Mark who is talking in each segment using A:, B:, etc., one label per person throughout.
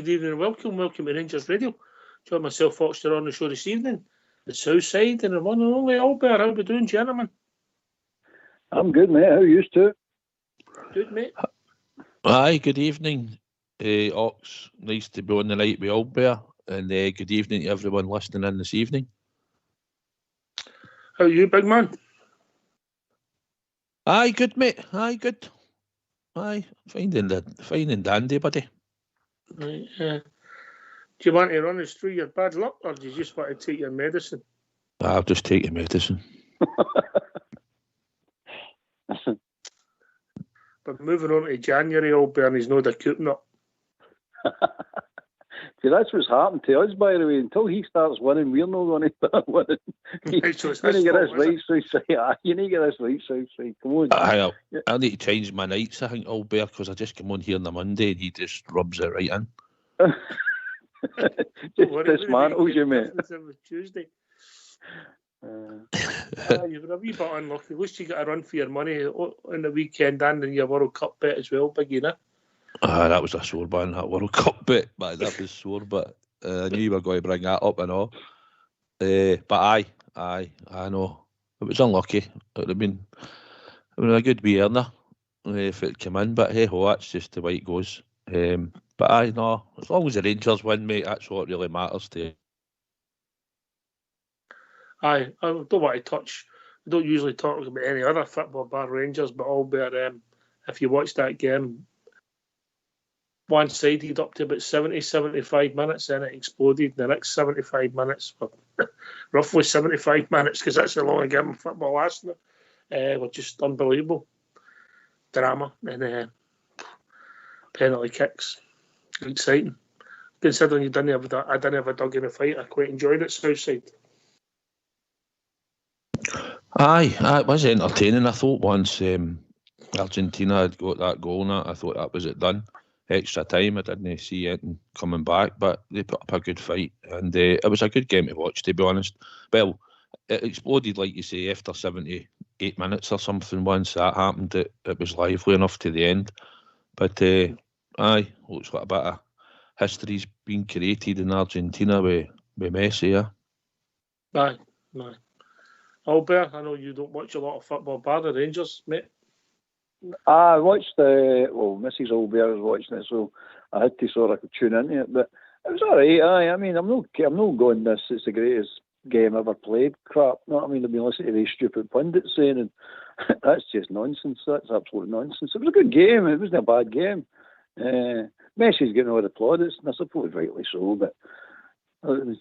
A: good evening and welcome to Rangers Radio. Join myself, Foxter, on the show this evening. The South Side and the one and only Albert. How we doing, gentlemen?
B: I'm good, mate. How are you too?
A: Good, mate.
C: Aye, good evening, Ox. Nice to be on the night with Albert, and good evening to everyone listening in this evening.
A: How are you, big man?
C: Aye, good, mate. Aye, good. Aye, fine and dandy, buddy.
A: Right, do you want to run us through your bad luck, or do you just want to take your medicine?
C: I'll just take your medicine.
A: But moving on to January, Albert, he's not a couping up.
B: See, that's what's happened to us, by the way. Until he starts winning, we're not going to start winning. You need to get this right, Southside. You need to get this right, Southside. Come on.
C: I need to change my nights, I think, Albert, because I just come on here on the Monday and he just rubs it right in.
B: Just dismantles you, mate.
A: Tuesday. You were a wee bit unlucky. At least you got a run for your money on the weekend and in your World Cup bet as well, big enough.
C: That was a sore one, that World Cup bet, but that was sore, but I knew you were going to bring that up and all. But I know. It was unlucky. It would have been a good wee earner if it came in, but hey ho, that's just the way it goes. But as long as the Rangers win, mate, that's what really matters to you.
A: I don't want to touch. We don't usually talk about any other football bar Rangers, but Albert, if you watch that game, one-sided up to about 70-75 minutes, and it exploded. The next 75 minutes, roughly 75 minutes, because that's how long a game of football lasted, were just unbelievable. Drama and penalty kicks. Exciting. Considering I didn't have a dog in the fight, I quite enjoyed it, Southside.
C: Aye, it was entertaining. I thought once Argentina had got that goal, I thought that was it done. Extra time, I didn't see it coming back, but they put up a good fight, and it was a good game to watch, to be honest. Well, it exploded, like you say, after 78 minutes or something. Once that happened, it was lively enough to the end. But aye, looks like a bit of history's been created in Argentina with Messi, yeah.
A: Aye. Albert, I know you don't watch a lot of football, bar the Rangers, mate.
B: I watched Mrs. Albert was watching it, so I had to sort of tune into it. But it was all right. I mean, I'm not going this. It's the greatest game ever played. Crap. No, I mean, I've been listening to these stupid pundits saying, and that's just nonsense. That's absolute nonsense. It was a good game. It wasn't a bad game. Messi's getting all the plaudits, and I suppose rightly so. But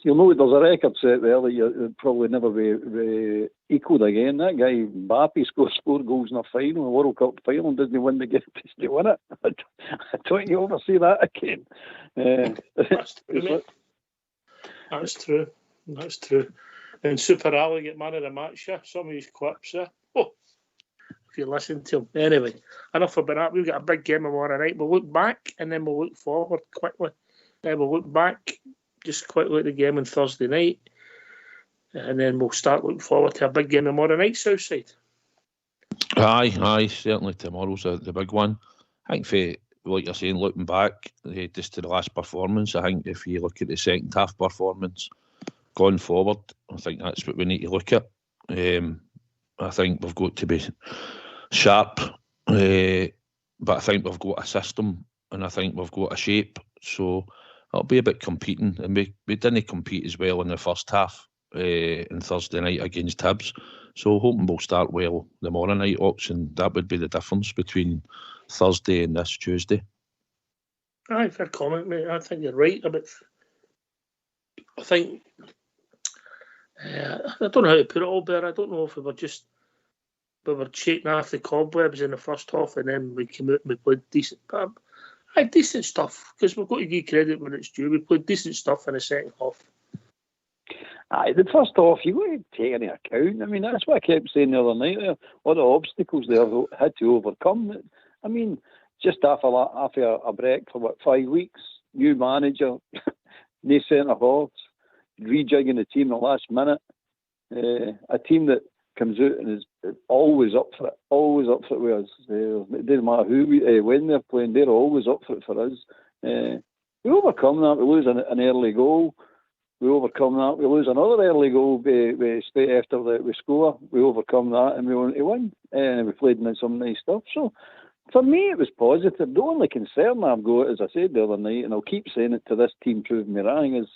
B: you'll know there's a record set there that you'll probably never be equalled again. That guy Mbappe scored 4 goals in a final, a World Cup final, and didn't win the game to win it. I don't think you'll ever see that again.
A: That's true. And Super Ali get man of the match, yeah. Some of these clips, yeah. Oh, if you listen to him. Anyway, enough about that. We've got a big game tomorrow night. We'll look back and then we'll look forward quickly. Then we'll look back just quickly at the game on Thursday night, and then we'll start looking forward to a big game tomorrow night, Southside.
C: Aye, certainly tomorrow's the big one. I think, for like you're saying, looking back just to the last performance, I think if you look at the second half performance going forward, I think that's what we need to look at. I think we've got to be sharp, but I think we've got a system, and I think we've got a shape, so it'll be about competing, and we didn't compete as well in the first half on Thursday night against Hibs. So hoping we'll start well tomorrow night, Ox, and that would be the difference between Thursday and this Tuesday.
A: Aye, fair comment, mate. I think you're right. I think I don't know how to put it all there. I don't know if we were shaking off the cobwebs in the first half, and then we came out and we played decent. Decent stuff, because we've got to give credit when it's due. We played decent stuff in the second half.
B: Aye, the first half, you've got to take into account. I mean, that's what I kept saying the other night there. All the obstacles they had to overcome. I mean, just after a break for 5 weeks, new manager, new centre halves, rejigging the team at the last minute. A team that comes out and is always up for it with us. It doesn't matter when they're playing, they're always up for it for us. We overcome that. We lose an early goal. We overcome that. We lose another early goal straight after we score. We overcome that and we want to win. And we played in some nice stuff. So for me, it was positive. The only concern I've got, as I said the other night, and I'll keep saying it to this team proving me wrong, is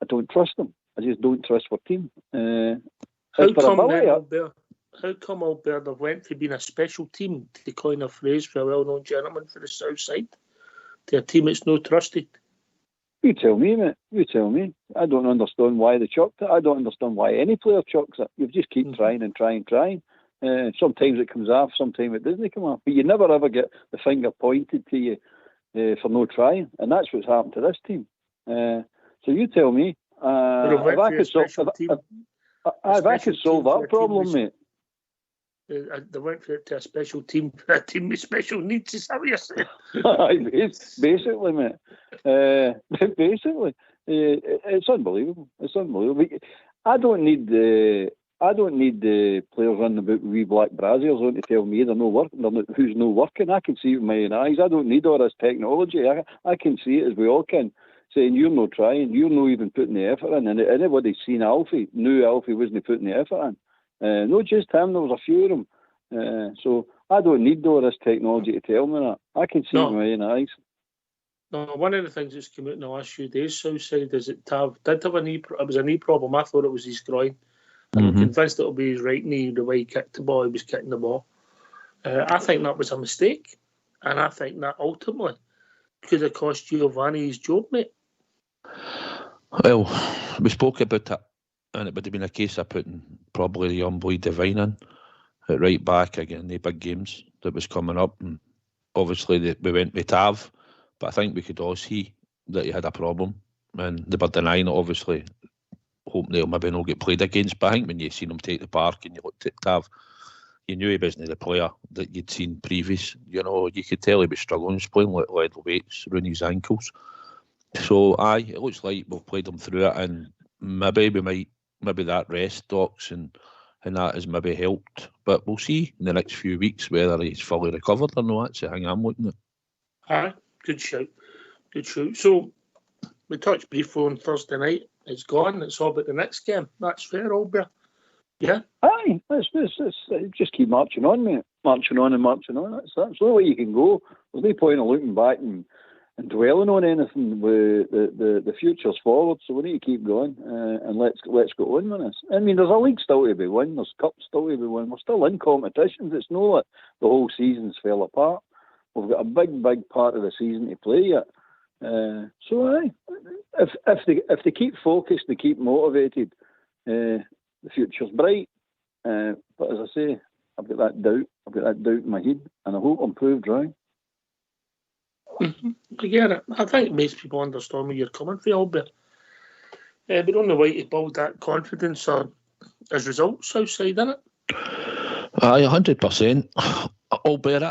B: I don't trust them. I just don't trust our team.
A: How come Alberta went from being a special team, to coin a phrase for a well-known gentleman for the South Side, to a team that's no trusted?
B: You tell me, mate. You tell me. I don't understand why they chucked it. I don't understand why any player chucks it. You just keep trying and trying. Sometimes it comes off, sometimes it doesn't come off. But you never ever get the finger pointed to you for no trying. And that's what's happened to this team. So you tell me. If I could solve that problem, mate.
A: They went for it to a special team, a team with special needs. Is that what you're saying?
B: Basically, mate. It's unbelievable. It's unbelievable. I don't need the players running about with wee black braziers on to tell me they're no working. Who's no working? I can see it with my own eyes. I don't need all this technology. I can see it as we all can. Saying you're not trying, you're not even putting the effort in. And anybody seen Alfie knew Alfie wasn't putting the effort in. Not just him, there was a few of them. So I don't need all this technology to tell me that. I can see it with my own eyes.
A: No, one of the things that's come out in the last few days, Southside, is that Tav did have a knee. It was a knee problem. I thought it was his groin. I'm convinced it'll be his right knee. The way he kicked the ball, he was kicking the ball. I think that was a mistake, and I think that ultimately could have cost Giovanni his job, mate.
C: Well, we spoke about it, and it would have been a case of putting probably the young boy Devine in at right back again, the big games that was coming up. And obviously, we went with Tav, but I think we could all see that he had a problem. And they were denying it, obviously, hoping they'll maybe not get played against. But I think when you seen him take the park and you looked at Tav, you knew he wasn't the player that you'd seen previous. You know, you could tell he was struggling. He was playing like lead weights around his ankles. So, it looks like we've played him through it, and maybe that rest, Docs, and that has maybe helped. But we'll see in the next few weeks whether he's fully recovered or not. That's the thing I'm looking at.
A: Aye, good shout. Good shout. So, we touched briefly on Thursday night. It's gone. It's all about the next game. That's fair, Albert. Yeah?
B: Aye, just keep marching on, mate. Marching on and marching on. That's the only way you can go. There's no point in looking back and dwelling on anything. With the future's forward, so we need to keep going and let's go on with this. I mean, there's a league still to be won. There's cups still to be won. We're still in competitions. It's not like the whole season's fell apart. We've got a big part of the season to play yet. So aye, if they keep focused, they keep motivated, the future's bright. But as I say, I've got that doubt in my head, and I hope I'm proved right.
A: I get it. I think most people understand where you're coming from, Albert. But on the way to build that confidence as results outside, isn't it?
C: Aye, 100%. Albert,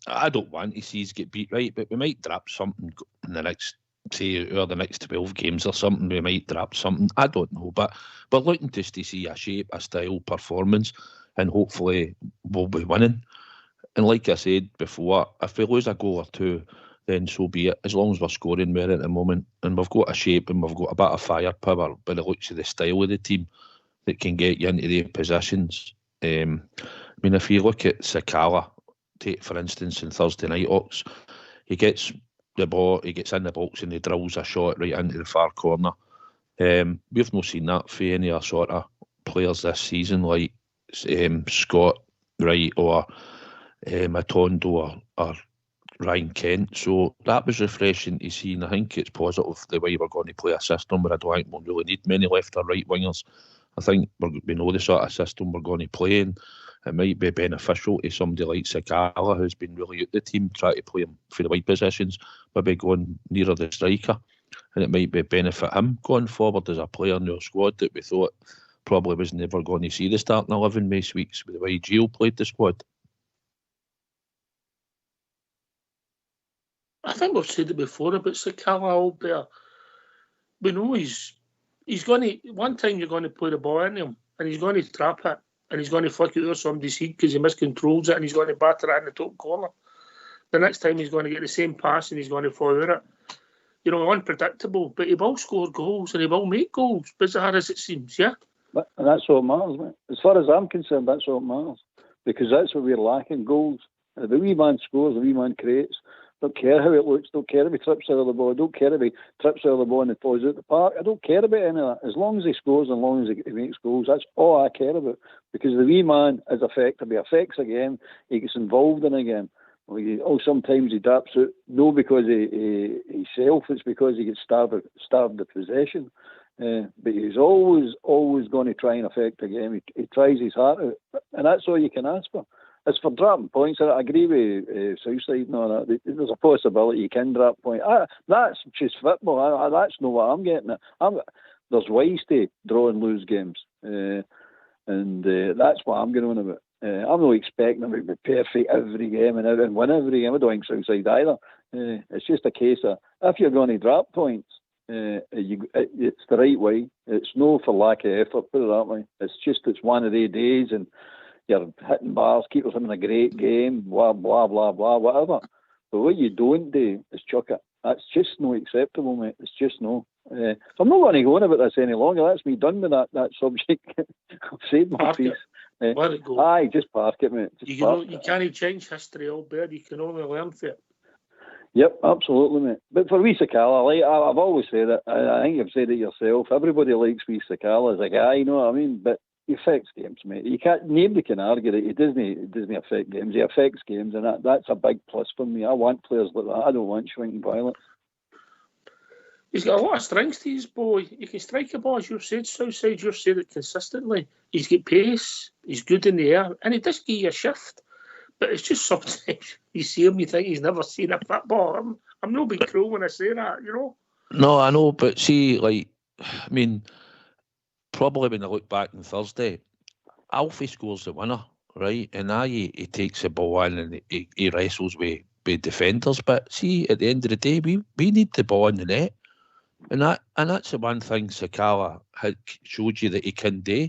C: I don't want to see us get beat, right? But we might drop something in the next, say, or the next 12 games or something. We might drop something. I don't know. But we're looking just to see a shape, a style, performance, and hopefully we'll be winning. And like I said before, if we lose a goal or two, then so be it. As long as we're scoring well at the moment, and we've got a shape and we've got a bit of firepower, but it looks at the style of the team that can get you into their positions. I mean, if you look at Sakala, take for instance, in Thursday night, Ox, he gets the ball, he gets in the box and he drills a shot right into the far corner. We've not seen that for any other sort of players this season, like Scott Wright or Matondo or Ryan Kent. So that was refreshing to see, and I think it's positive the way we're going to play a system where I don't think we'll really need many left or right wingers. I think we know the sort of system we're going to play in. It might be beneficial to somebody like Sakala, who's been really out the team, try to play him for the wide positions, maybe going nearer the striker. And it might be benefit him going forward as a player in your squad that we thought probably was never going to see the starting 11 most weeks with the way Gio played the squad.
A: I think we've said it before about Sakala, Albert. We know he's going to, one time you're going to play the ball in him and he's going to trap it and he's going to flick it over somebody's head because he miscontrols it and he's going to batter it in the top corner. The next time he's going to get the same pass and he's going to fall over it. unpredictable, but he will score goals and he will make goals, bizarre as it seems, yeah?
B: And that's what matters, mate. As far as I'm concerned, that's what matters. Because that's what we're lacking, goals. The wee man scores, the wee man creates. Don't care how it looks, don't care if he trips out of the ball, don't care if he trips out of the ball and it falls out the park. I don't care about any of that. As long as he scores and as long as he makes goals, that's all I care about. Because the wee man is effective. He affects a game, he gets involved in a game. Sometimes he daps out, no because he's self, it's because he gets starved of possession. But he's always going to try and affect a game. He tries his heart out, and that's all you can ask for. As for dropping points, I agree with Southside and all that. There's a possibility you can drop points. That's just football. That's not what I'm getting at. There's ways to draw and lose games, and that's what I'm going on about. I'm not expecting them to be perfect every game and win every game. I don't think Southside either. It's just a case of if you're going to drop points, it's the right way. It's no for lack of effort, put it that way. It's one of the days and you're hitting bars, keepers having a great game, blah, blah, blah, blah, whatever. But what you don't do is chuck it. That's just not acceptable, mate. It's just no. So I'm not going to go on about this any longer. That's me done with that subject. I've said my piece.
A: Let it go.
B: Aye, just park it, mate.
A: You can't change history, Albert. You can only learn from it.
B: Yep, absolutely, mate. But for wee Sakala, I've always said it. I think you've said it yourself. Everybody likes wee Sakala as a guy, you know what I mean? But he affects games, mate. Nobody can argue that he doesn't affect games. He affects games, and that's a big plus for me. I want players like that. I don't want shrinking violence.
A: He's got a lot of strengths to his boy. He can strike a ball, as you've said, Southside. You've said it consistently. He's got pace. He's good in the air, and he does give you a shift. But it's just sometimes you see him, you think he's never seen a football. I'm not being cruel when I say that, you know.
C: No, I know, but see, probably when I look back on Thursday, Alfie scores the winner, right? And he takes the ball in and he wrestles with defenders. But see, at the end of the day, we need the ball in the net. And that's the one thing Sakala had showed you that he can do.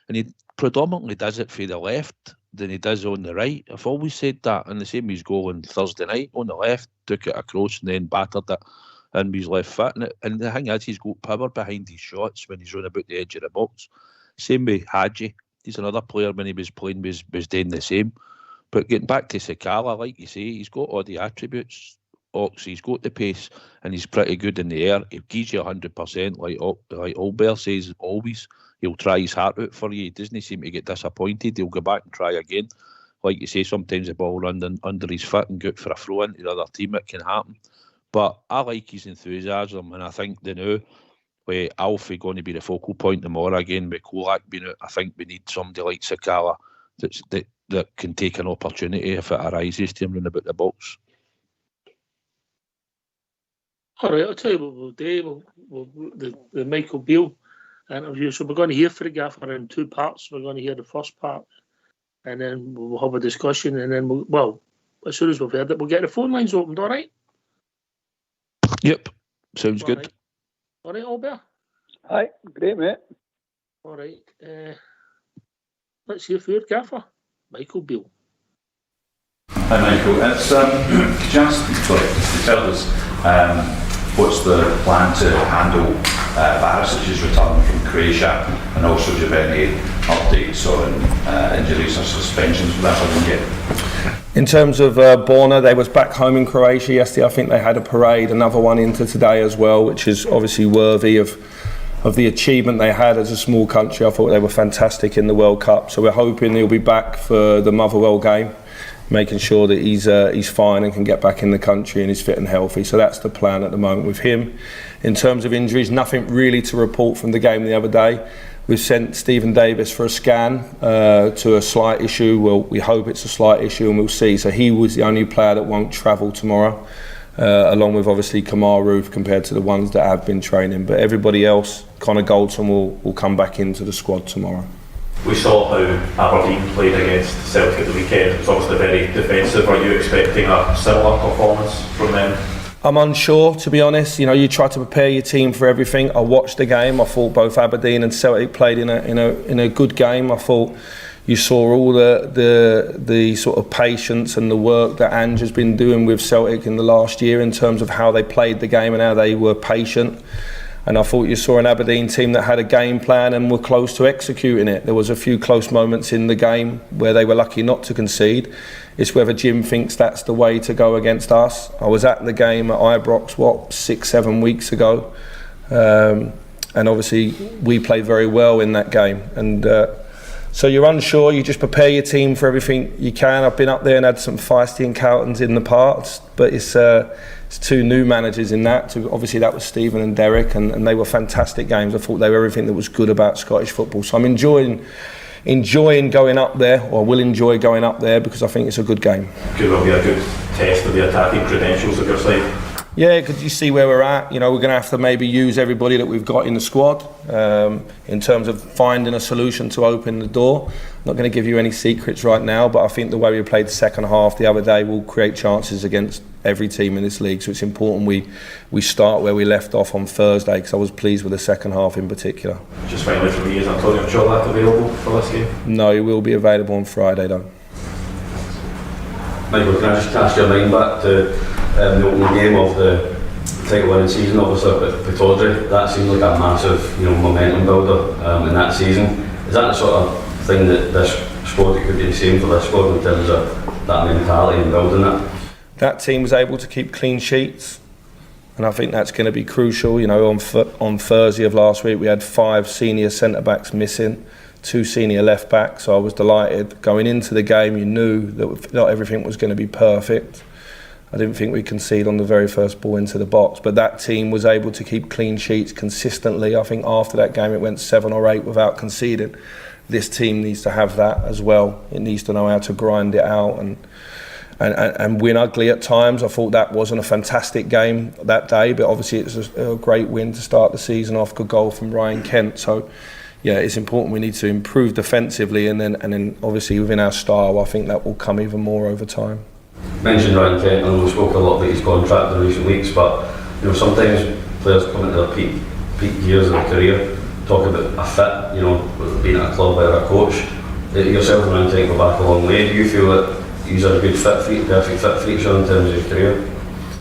C: And he predominantly does it for the left than he does on the right. I've always said that. And the same as goal on Thursday night, on the left, took it across and then battered it in with his left foot. And the thing is, he's got power behind his shots when he's running about the edge of the box. Same with Hadji. He's another player when he was playing was doing the same. But getting back to Sakala, like you say, he's got all the attributes. He's got the pace and he's pretty good in the air. He gives you 100%, like Albert says, always. He'll try his heart out for you. He doesn't seem to get disappointed. He'll go back and try again. Like you say, sometimes the ball runs under his foot and good for a throw into the other team. It can happen. But I like his enthusiasm, and I think now with Alfie going to be the focal point tomorrow again, with Kolak being out, I think we need somebody like Sakala that can take an opportunity if it arises to him running about the box.
A: All right, I'll tell you what we'll do. The Michael Beale interview. So we're going to hear from the gaffer in two parts. We're going to hear the first part, and then we'll have a discussion, and then as soon as we've heard it, we'll get the phone lines opened. All right?
C: Yep, sounds good.
A: Right. All right, Albert?
B: Aye, great, mate.
A: All right. Let's hear from your gaffer, Michael Beale.
D: Hi, Michael. It's just to tell us what's the plan to handle Barisic's return from Croatia, and also do you have any updates on injuries or suspensions with that?
E: In terms of Borna, they was back home in Croatia yesterday. I think they had a parade, another one into today as well, which is obviously worthy of the achievement they had as a small country. I thought they were fantastic in the World Cup. So we're hoping he'll be back for the Motherwell game, making sure that he's fine and can get back in the country and is fit and healthy. So that's the plan at the moment with him. In terms of injuries, nothing really to report from the game the other day. We've sent Stephen Davis for a scan to a slight issue. Well, we hope it's a slight issue and we'll see. So he was the only player that won't travel tomorrow, along with obviously Kamaru compared to the ones that have been training. But everybody else, Connor Goldson will come back into the squad tomorrow.
F: We saw how Aberdeen played against Celtic at the weekend. It was obviously very defensive. Are you expecting a similar performance from them?
E: I'm unsure, to be honest. You know, you try to prepare your team for everything. I watched the game. I thought both Aberdeen and Celtic played in a good game. I thought, You saw all the sort of patience and the work that Ange has been doing with Celtic in the last year in terms of how they played the game and how they were patient. And I thought you saw an Aberdeen team that had a game plan and were close to executing it. There was a few close moments in the game where they were lucky not to concede. It's whether Jim thinks that's the way to go against us. I was at the game at Ibrox, 6-7 weeks ago. And obviously we played very well in that game. And so you're unsure, you just prepare your team for everything you can. I've been up there and had some feisty encounters in the past, but it's two new managers in that. Obviously that was Stephen and Derek, and they were fantastic games. I thought they were everything that was good about Scottish football. So I'm enjoying going up there, or will enjoy going up there, because I think it's a good game.
F: Could well be a good test of the attacking credentials of your side.
E: Yeah, because you see where we're at. You know, we're going to have to maybe use everybody that we've got in the squad in terms of finding a solution to open the door. Not going to give you any secrets right now, but I think the way we played the second half the other day will create chances against every team in this league. So it's important we start where we left off on Thursday, because I was pleased with the second half in particular.
F: Just finally for me, is Antonio Cholat available for this game?
E: No, he will be available on Friday though.
G: Michael, can I just cast your mind back to the opening game of the title winning season, obviously at Pittodrie? That seemed like a massive, momentum builder in that season. Is that the sort of thing that this squad could be the same for this squad in terms of that mentality and building that? That
E: team was able to keep clean sheets, and I think that's going to be crucial. On Thursday of last week we had 5 senior centre backs missing, 2 senior left backs, so I was delighted. Going into the game, you knew that not everything was going to be perfect. I didn't think we conceded on the very first ball into the box, but that team was able to keep clean sheets consistently. I think after that game it went 7 or 8 without conceding. This team needs to have that as well. It needs to know how to grind it out and win ugly at times. I thought that wasn't a fantastic game that day, but obviously it was a great win to start the season off. Good goal from Ryan Kent. So yeah, it's important. We need to improve defensively, and then obviously within our style, I think that will come even more over time.
G: Mentioned Ryan Kent, and we spoke a lot about his contract in recent weeks, but sometimes players come into their peak years of their career, talk about a fit, being at a club or a coach. Yourself and Ryan Kent go back a long way. Do you feel that he's a good fit for you, perfect fit for each other in terms of his career?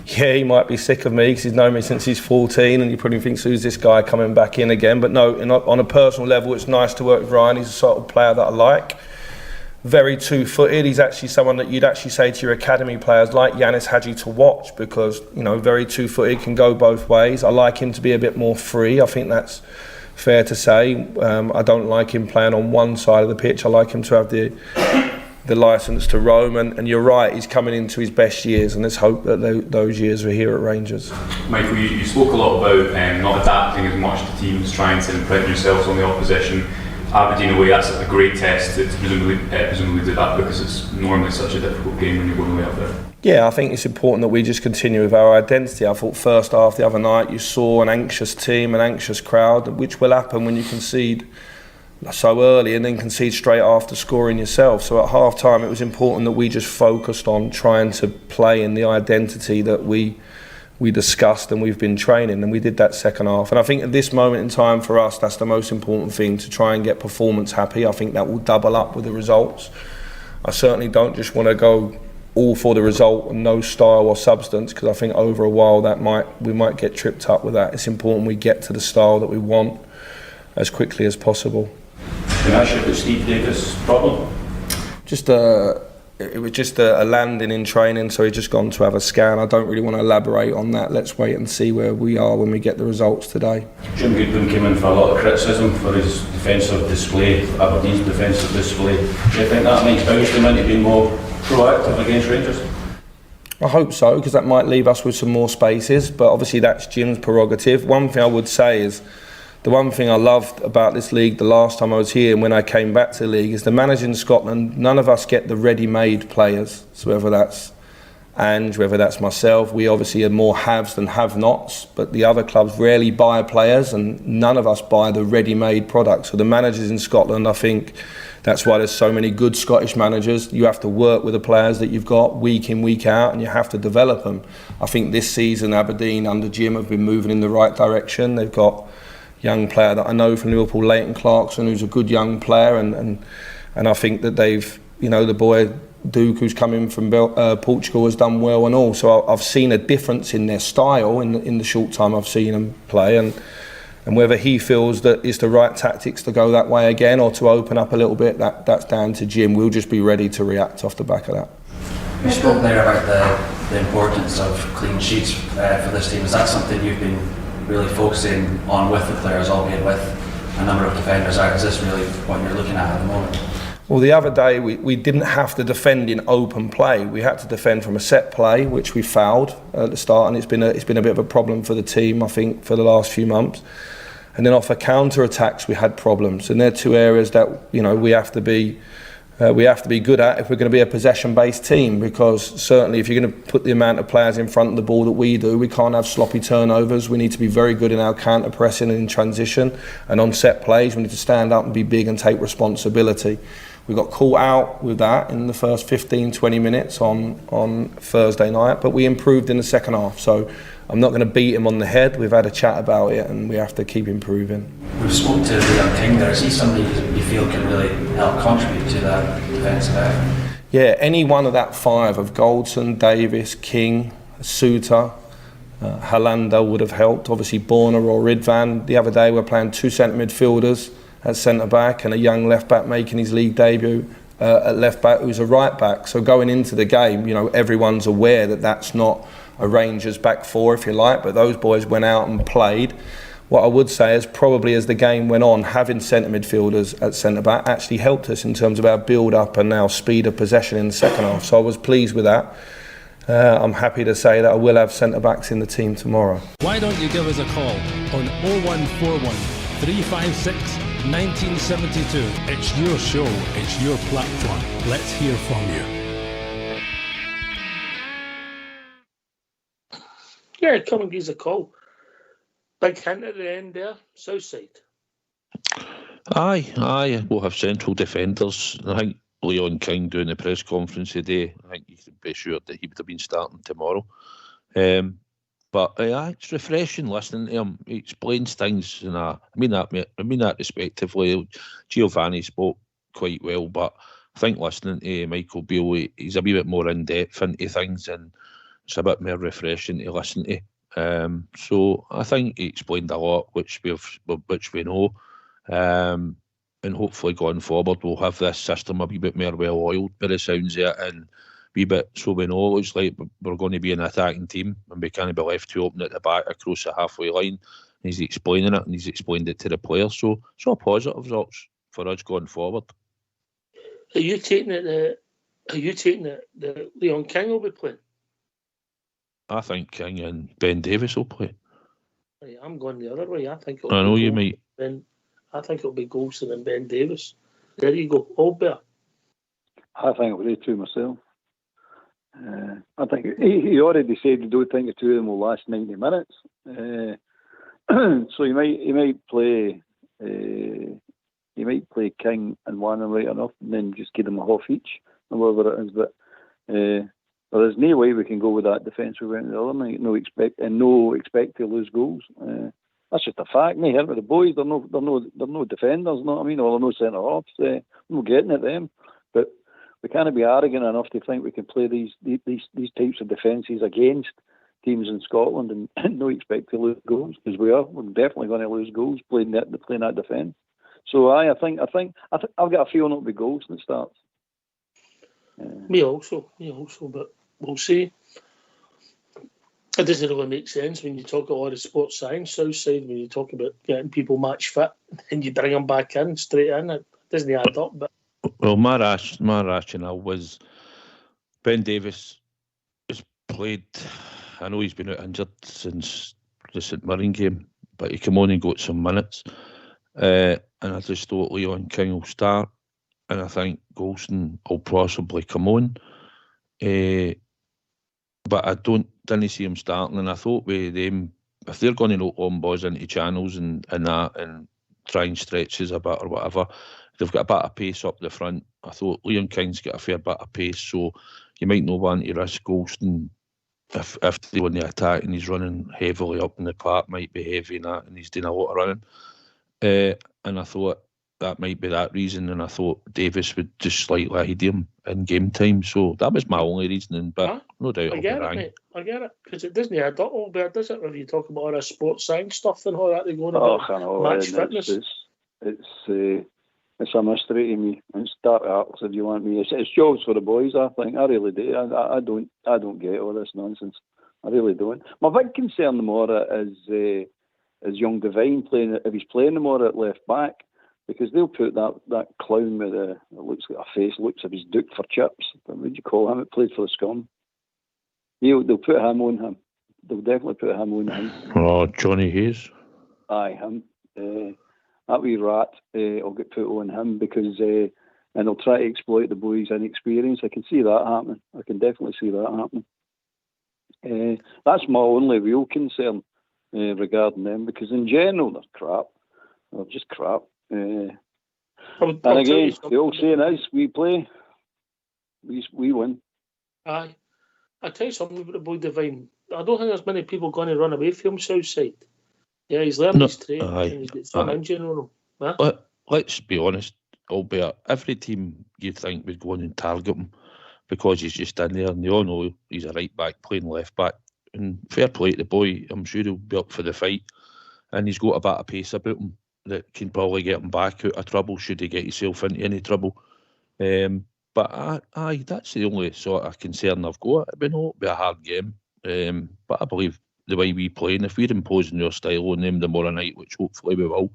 E: Yeah, he might be sick of me because he's known me since he's 14, and he probably thinks, who's this guy coming back in again? But no, on a personal level, it's nice to work with Ryan. He's the sort of player that I like. Very two-footed. He's actually someone that you'd actually say to your academy players like Yanis Hadji to watch, because very two-footed, can go both ways. I like him to be a bit more free. I think that's fair to say. I don't like him playing on one side of the pitch. I like him to have the licence to roam, and you're right, he's coming into his best years, and let's hope that those years are here at Rangers.
H: Michael, you spoke a lot about not adapting as much to teams, trying to imprint yourselves on the opposition. Aberdeen away, that's a great test to presumably do that, because it's normally such a difficult game when you're going away up there.
E: Yeah, I think it's important that we just continue with our identity. I thought first half the other night you saw an anxious team, an anxious crowd, which will happen when you concede so early and then concede straight after scoring yourself. So at half time it was important that we just focused on trying to play in the identity that we discussed and we've been training, and we did that second half. And I think at this moment in time for us, that's the most important thing, to try and get performance happy. I think that will double up with the results. I certainly don't just want to go all for the result and no style or substance, because I think over a while we might get tripped up with that. It's important we get to the style that we want as quickly as possible.
F: Can I ask you Steve Davis' problem?
E: It was just a landing in training, so he's just gone to have a scan. I don't really want to elaborate on that. Let's wait and see where we are when we get the results today.
F: Jim Goodwin came in for a lot of criticism for his defensive display, Aberdeen's defensive display. Do you think that makes Bounce into being more proactive against Rangers?
E: I hope so, because that might leave us with some more spaces, but obviously that's Jim's prerogative. One thing I would say is, the one thing I loved about this league the last time I was here and when I came back to the league is the managers in Scotland, none of us get the ready-made players. So whether that's Ange, whether that's myself, we obviously are more haves than have-nots, but the other clubs rarely buy players, and none of us buy the ready-made product. So the managers in Scotland, I think that's why there's so many good Scottish managers. You have to work with the players that you've got week in, week out, and you have to develop them. I think this season Aberdeen under Jim have been moving in the right direction. They've got young player that I know from Liverpool, Leighton Clarkson, who's a good young player, and And I think that they've, the boy Duke, who's come in from Portugal, has done well and all. So I've seen a difference in their style in the short time I've seen them play, and whether he feels that it's the right tactics to go that way again or to open up a little bit, that's down to Jim. We'll just be ready to react off the back of that.
I: You spoke there about the importance of clean sheets for this team. Is that something you've been really focusing on with the players, albeit with a number of defenders out? Is this really what you're looking at the moment?
E: Well, the other day we didn't have to defend in open play. We had to defend from a set play, which we fouled at the start, and it's been a bit of a problem for the team, I think, for the last few months. And then off the counter attacks, we had problems, and they're two areas that we have to be good at if we're going to be a possession-based team. Because certainly, if you're going to put the amount of players in front of the ball that we do, we can't have sloppy turnovers. We need to be very good in our counter pressing and in transition, and on set plays, we need to stand up and be big and take responsibility. We got caught out with that in the first 15-20 minutes on Thursday night, but we improved in the second half. So I'm not going to beat him on the head. We've had a chat about it, and we have to keep improving.
I: We've spoken to Leon King there. Is he somebody you feel can really help contribute to that defensive effort?
E: Yeah, any one of that five of Goldson, Davis, King, Suter, Hollander would have helped. Obviously Borna or Ridvan. The other day we're playing two centre midfielders at centre back and a young left back making his league debut at left back who's a right back. So going into the game, everyone's aware that that's not a Rangers back four, if you like, but those boys went out and played. What I would say is probably as the game went on, having centre midfielders at centre back actually helped us in terms of our build up and our speed of possession in the second half. So I was pleased with that. I'm happy to say that I will have centre backs in the team tomorrow.
J: Why don't you give us a call on 0141 356 1972. It's your show, it's your platform. Let's hear from you.
A: Yeah, come and give us a call. Big hint at the end there, Southside.
C: Aye, we'll have central defenders. I think Leon King doing the press conference today, I think you can be sure that he would have been starting tomorrow. But it's refreshing listening to him. He explains things, and I mean that respectively. Giovanni spoke quite well, but I think listening to Michael Beale, he's a wee bit more in depth into things, and it's a bit more refreshing to listen to. So I think he explained a lot, which we know, and hopefully going forward we'll have this system a wee bit more well oiled by the sounds of it, and wee bit so we know it looks like we're going to be an attacking team and we can't be left too open at the back across the halfway line. And he's explaining it, and he's explained it to the players. So positive results for us going forward.
A: Are you taking it that Leon King will be playing?
C: I think King and Ben Davis will play.
A: I'm going the other way. I think it'll be Golson and Ben Davis. There you go, Albert.
B: I think it'll be two myself. I think he already said he don't think the two of them will last 90 minutes. So he might play King and Wannon right enough, and then just give them a half each, or whatever it is. But there's no way we can go with that defence we went the other night. No expect to lose goals. That's just a fact. Me here with the boys, they're no defenders. No, I mean, they're no centre halves. I'm not getting at them, but we can't be arrogant enough to think we can play these types of defences against teams in Scotland and no expect to lose goals, because we're definitely going to lose goals playing that defence. So I think I've got a feeling it'll be goals when it starts.
A: Me also, but we'll see. It doesn't really make sense when you talk a lot of sports science, Southside, when you talk about getting people match fit and you bring them back in, straight in. It doesn't add up. But
C: well, my rationale was Ben Davis has played. I know he's been out injured since the St Mirren game, but he came on and got some minutes. And I just thought Leon King will start, and I think Golson will possibly come on. But I didn't see him starting, and I thought with them, if they're going to load on balls into channels and that, and try and stretches a bit or whatever, they've got a bit of pace up the front. I thought Leon King's got a fair bit of pace, so you might not want to risk Golson if they want to attack and he's running heavily up in the park, might be heavy and that, and he's doing a lot of running. And I thought that might be that reason, and I thought Davis would just slightly hide him in game time. So that was my only reasoning, but no doubt
A: I
C: I'll
A: get
C: be
A: it,
C: wrong.
A: mate. I get it. Because it doesn't add up all bit, does it? When you talk about all this sports science stuff and all that, they're going about
B: I know,
A: match
B: and
A: fitness.
B: It's a mystery to me. It's dark arts, if you want me. It's jobs for the boys, I think. I really do. I don't get all this nonsense. I really don't. My big concern tomorrow is young Devine playing. If he's playing tomorrow at left back, because they'll put that clown with looks like a face, looks like he's duked for chips. What would you call him? It played for the Scum. They'll put him on him. They'll definitely put him on him.
C: Oh, Johnny Hayes.
B: Aye, him. That wee rat will get put on him because and they'll try to exploit the boys' inexperience. I can see that happening. I can definitely see that happening. That's my only real concern regarding them, because in general they're crap. They're just crap. And again, the old saying is, we play, we win.
A: Aye. I tell you something about the boy Devine. I don't think there's many people going to run away from Southside. Yeah, he's learned his trade and he's got some engine on him. Huh?
C: Let's be honest, albeit every team you'd think would go on and target him because he's just in there, and they all know he's a right back playing left back. And fair play to the boy, I'm sure he'll be up for the fight, and he's got a bit of pace about him that can probably get him back out of trouble should he get himself into any trouble. But that's the only sort of concern I've got. It'll be a hard game, but I believe the way we play, and if we're imposing your style on them tomorrow night, which hopefully we will,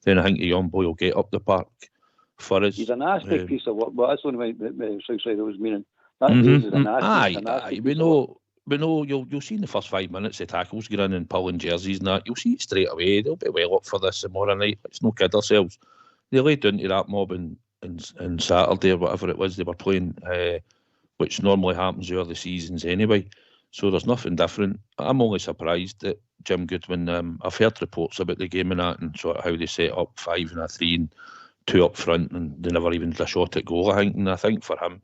C: then I think the young boy will get up the park for us.
B: He's a nasty piece of work, but that's the only way Southside was meaning. That is a nasty
C: we know. You'll see in the first 5 minutes the tackles get in and pulling jerseys and that. You'll see it straight away. They'll be well up for this tomorrow night. Let's not kid ourselves. They laid down to that mob in Saturday or whatever it was they were playing, which normally happens over the seasons anyway. So there's nothing different. I'm only surprised that Jim Goodwin, I've heard reports about the game and that, and sort of how they set up 5 and a 3 and 2 up front, and they never even did a shot at goal, I think. And I think for him,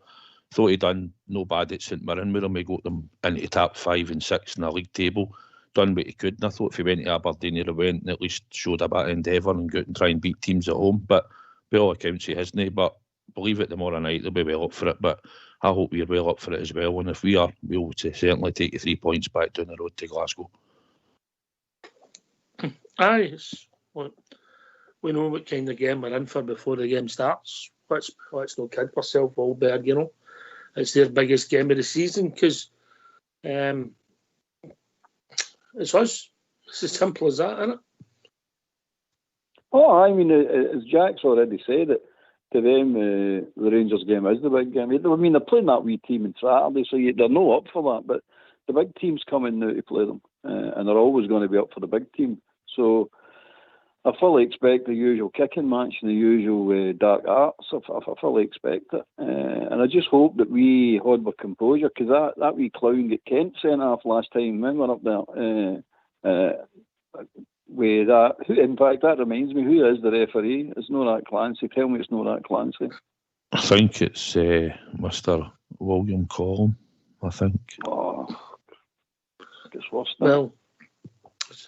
C: thought he'd done no bad at St Mirren with him. He got them into top 5 and 6 in the league table, done what he could. And I thought if he went to Aberdeen, he'd have went and at least showed a bit of endeavour and go out and try and beat teams at home. But by all accounts, he hasn't. But believe it, tomorrow night they'll be well up for it. But I hope we're well up for it as well. And if we are, we'll certainly take the 3 points back down the road to Glasgow.
A: Aye, we know what kind of game we're in for before the game starts. Let's not kid ourselves, Wahlberg, you know. It's their biggest game of the season because it's us. It's as simple as that, isn't it?
B: Oh, I mean, as Jack's already said, it to them, the Rangers game is the big game. I mean, they're playing that wee team on Saturday, so they're no up for that. But the big team's coming now to play them, and they're always going to be up for the big team. So I fully expect the usual kicking match and the usual dark arts. I fully expect it. And I just hope that we hold our composure, because that wee clown get Kent sent off last time when we were up there. With that, in fact, that reminds me, who is the referee? It's not that Clancy. Tell me it's not that Clancy.
C: I think it's Mr. William Collum, I think.
B: Oh, it's worse now.
A: Well,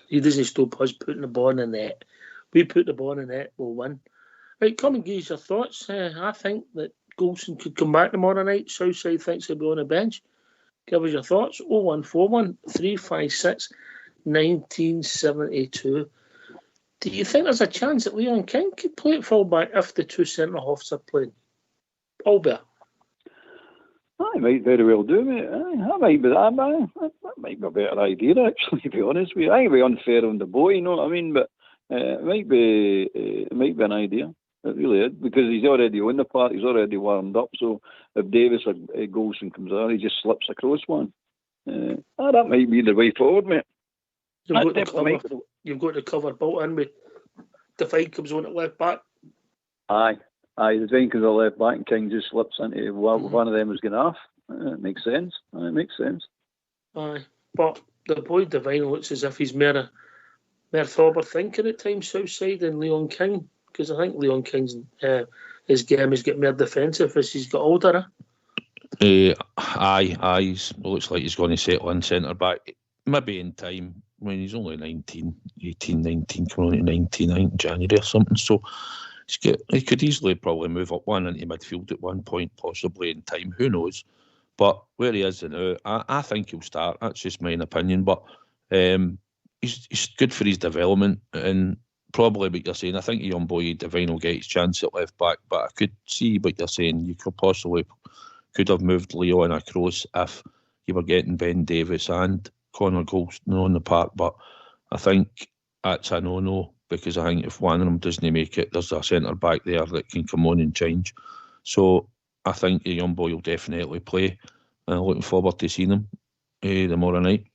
A: he doesn't stop us putting the ball in the net. We put the ball in the net, we'll win. Right, come and give us your thoughts. I think that Goulson could come back tomorrow night. Southside thinks he'll be on the bench. Give us your thoughts. 0141 356 1972. Do you think there's a chance that Leon King could play at fullback if the 2 centre-halves are playing? Albert?
B: I might very well do, mate. That might be a better idea, actually, to be honest with you. I think it'd be unfair on the boy, you know what I mean? But it might be an idea. It really is, because he's already on the part, he's already warmed up. So if Davis or Goulson comes on, he just slips across one. That might be the way forward, mate.
A: You've got to cover Bolton with the fight comes on at left back.
B: Aye, the fight comes on left back and King just slips into one of them was going off. It makes sense. It makes sense. Aye,
A: but the boy Devine looks as if he's more forward thinking at times Southside than Leon King, because I think Leon King's his game is getting more defensive as he's got older.
C: Aye, looks like he's going to settle in centre back. Maybe in time. I mean, he's only 19, coming on to 19, I think, January or something. So he could easily probably move up one into midfield at one point, possibly in time. Who knows? But where he is now, I think he'll start. That's just my opinion. But he's good for his development, and probably what you're saying. I think a young boy Devine will get his chance at left back. But I could see what you're saying. You could have moved Leo and across if you were getting Ben Davies and Connor Goldson on the park. But I think that's a no-no, because I think if one of them doesn't make it, there's a centre back there that can come on and change. So I think the young boy will definitely play. Looking forward to seeing him tomorrow night.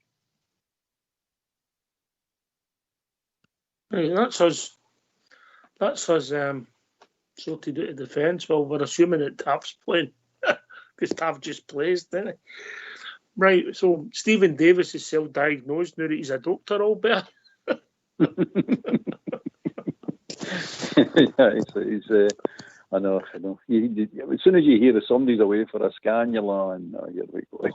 A: Right, that's us. Sorted out of defence. Well, we're assuming that Taff's playing because Taff just plays, didn't he? Right. So Stephen Davis is self-diagnosed now that he's a doctor, Albert.
B: Yeah, he's I know. As soon as you hear that somebody's away for a scan, you're like, no, you're like,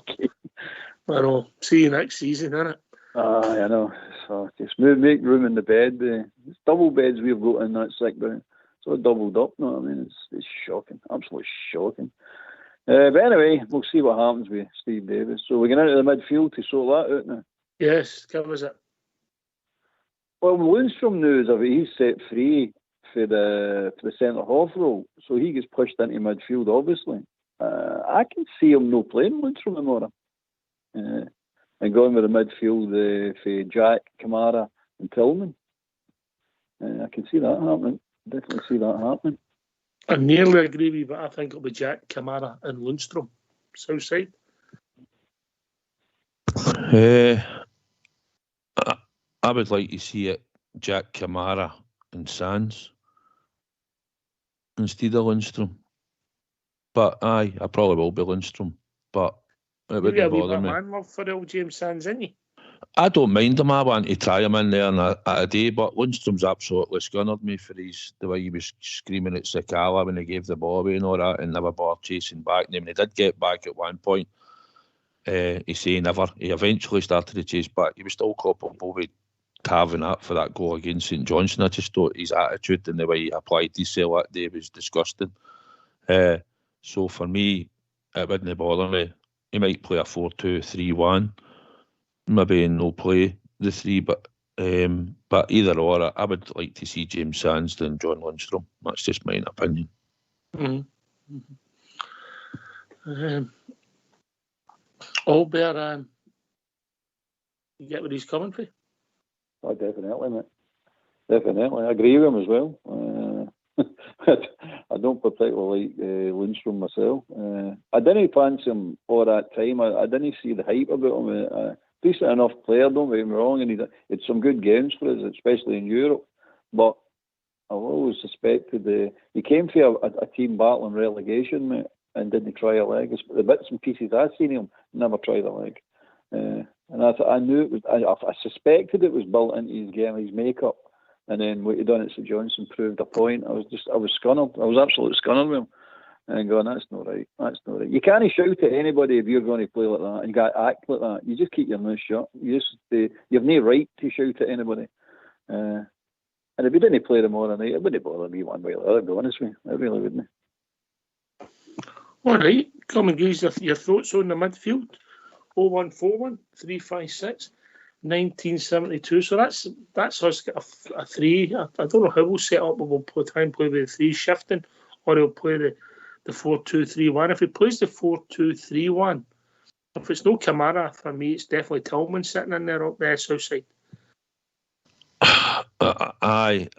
A: I know. See you next season, innit?
B: I know. So just make room in the bed. It's double beds we've got in that sick bay. It's all doubled up. No, I mean it's shocking, absolutely shocking. But anyway, we'll see what happens with Steve Davis. So we're going into the midfield to sort that out now.
A: Yes, covers it.
B: Well, Lundstrom now he's set free for the centre half role, so he gets pushed into midfield. Obviously, I can see him no playing Lundstrom tomorrow, and going with the midfield for Jack, Kamara, and Tillman. I can see that happening. Definitely see that happening.
A: I nearly agree with you, but I think it'll be Jack, Kamara, and Lundstrom, south side.
C: I would like to see it Jack, Kamara, and Sands instead of Lundstrom. But I probably will be Lundstrom. But it wouldn't bother me.
A: Man love for old James Sands, isn't he?
C: I don't mind him. I want to try him in there at a day, but Lundstrom's absolutely scunnered me for the way he was screaming at Sakala when he gave the ball away and all that, and never bothered chasing back. And when he did get back at one point, he eventually started to chase back. He was still culpable with carving up for that goal against St Johnstone. I just thought his attitude and the way he applied himself that day was disgusting. So for me, it wouldn't bother me. He might play a 4-2-3-1. Maybe no play the three, but either or, I would like to see James Sands and John Lundstrom. That's just my opinion.
A: Mm-hmm. Albert, you get what he's coming for?
B: Oh, definitely, mate. Definitely. I agree with him as well. I don't particularly like Lundstrom myself. I didn't fancy him all that time. I didn't see the hype about him. Decent enough player, don't get me wrong, and he had some good games for us, especially in Europe. But I've always suspected he came for a team battling relegation, mate, and didn't try a leg. The bits and pieces I've seen him, never tried a leg. And I knew it was. I suspected it was built into his game, his makeup. And then what he done at St Johnstone proved a point. I was scunnered. I was absolutely scunnered with him. And going, that's not right. That's not right. You can't shout at anybody if you're going to play like that, and you got to act like that. You just keep your mouth shut. You've no right to shout at anybody. And if you didn't play tomorrow night, it wouldn't bother me one way or the other. To be honest with you, it really wouldn't.
A: All right, come and give us your thoughts on the midfield. 0141 356 1972. So that's us got a three. I don't know how we'll set up, but we'll try and play with the three shifting, or he'll play the 4-2-3-1. If he plays the 4-2-3-1, if it's no Kamara, for me, it's definitely Tillman sitting in there up there south side.
C: I've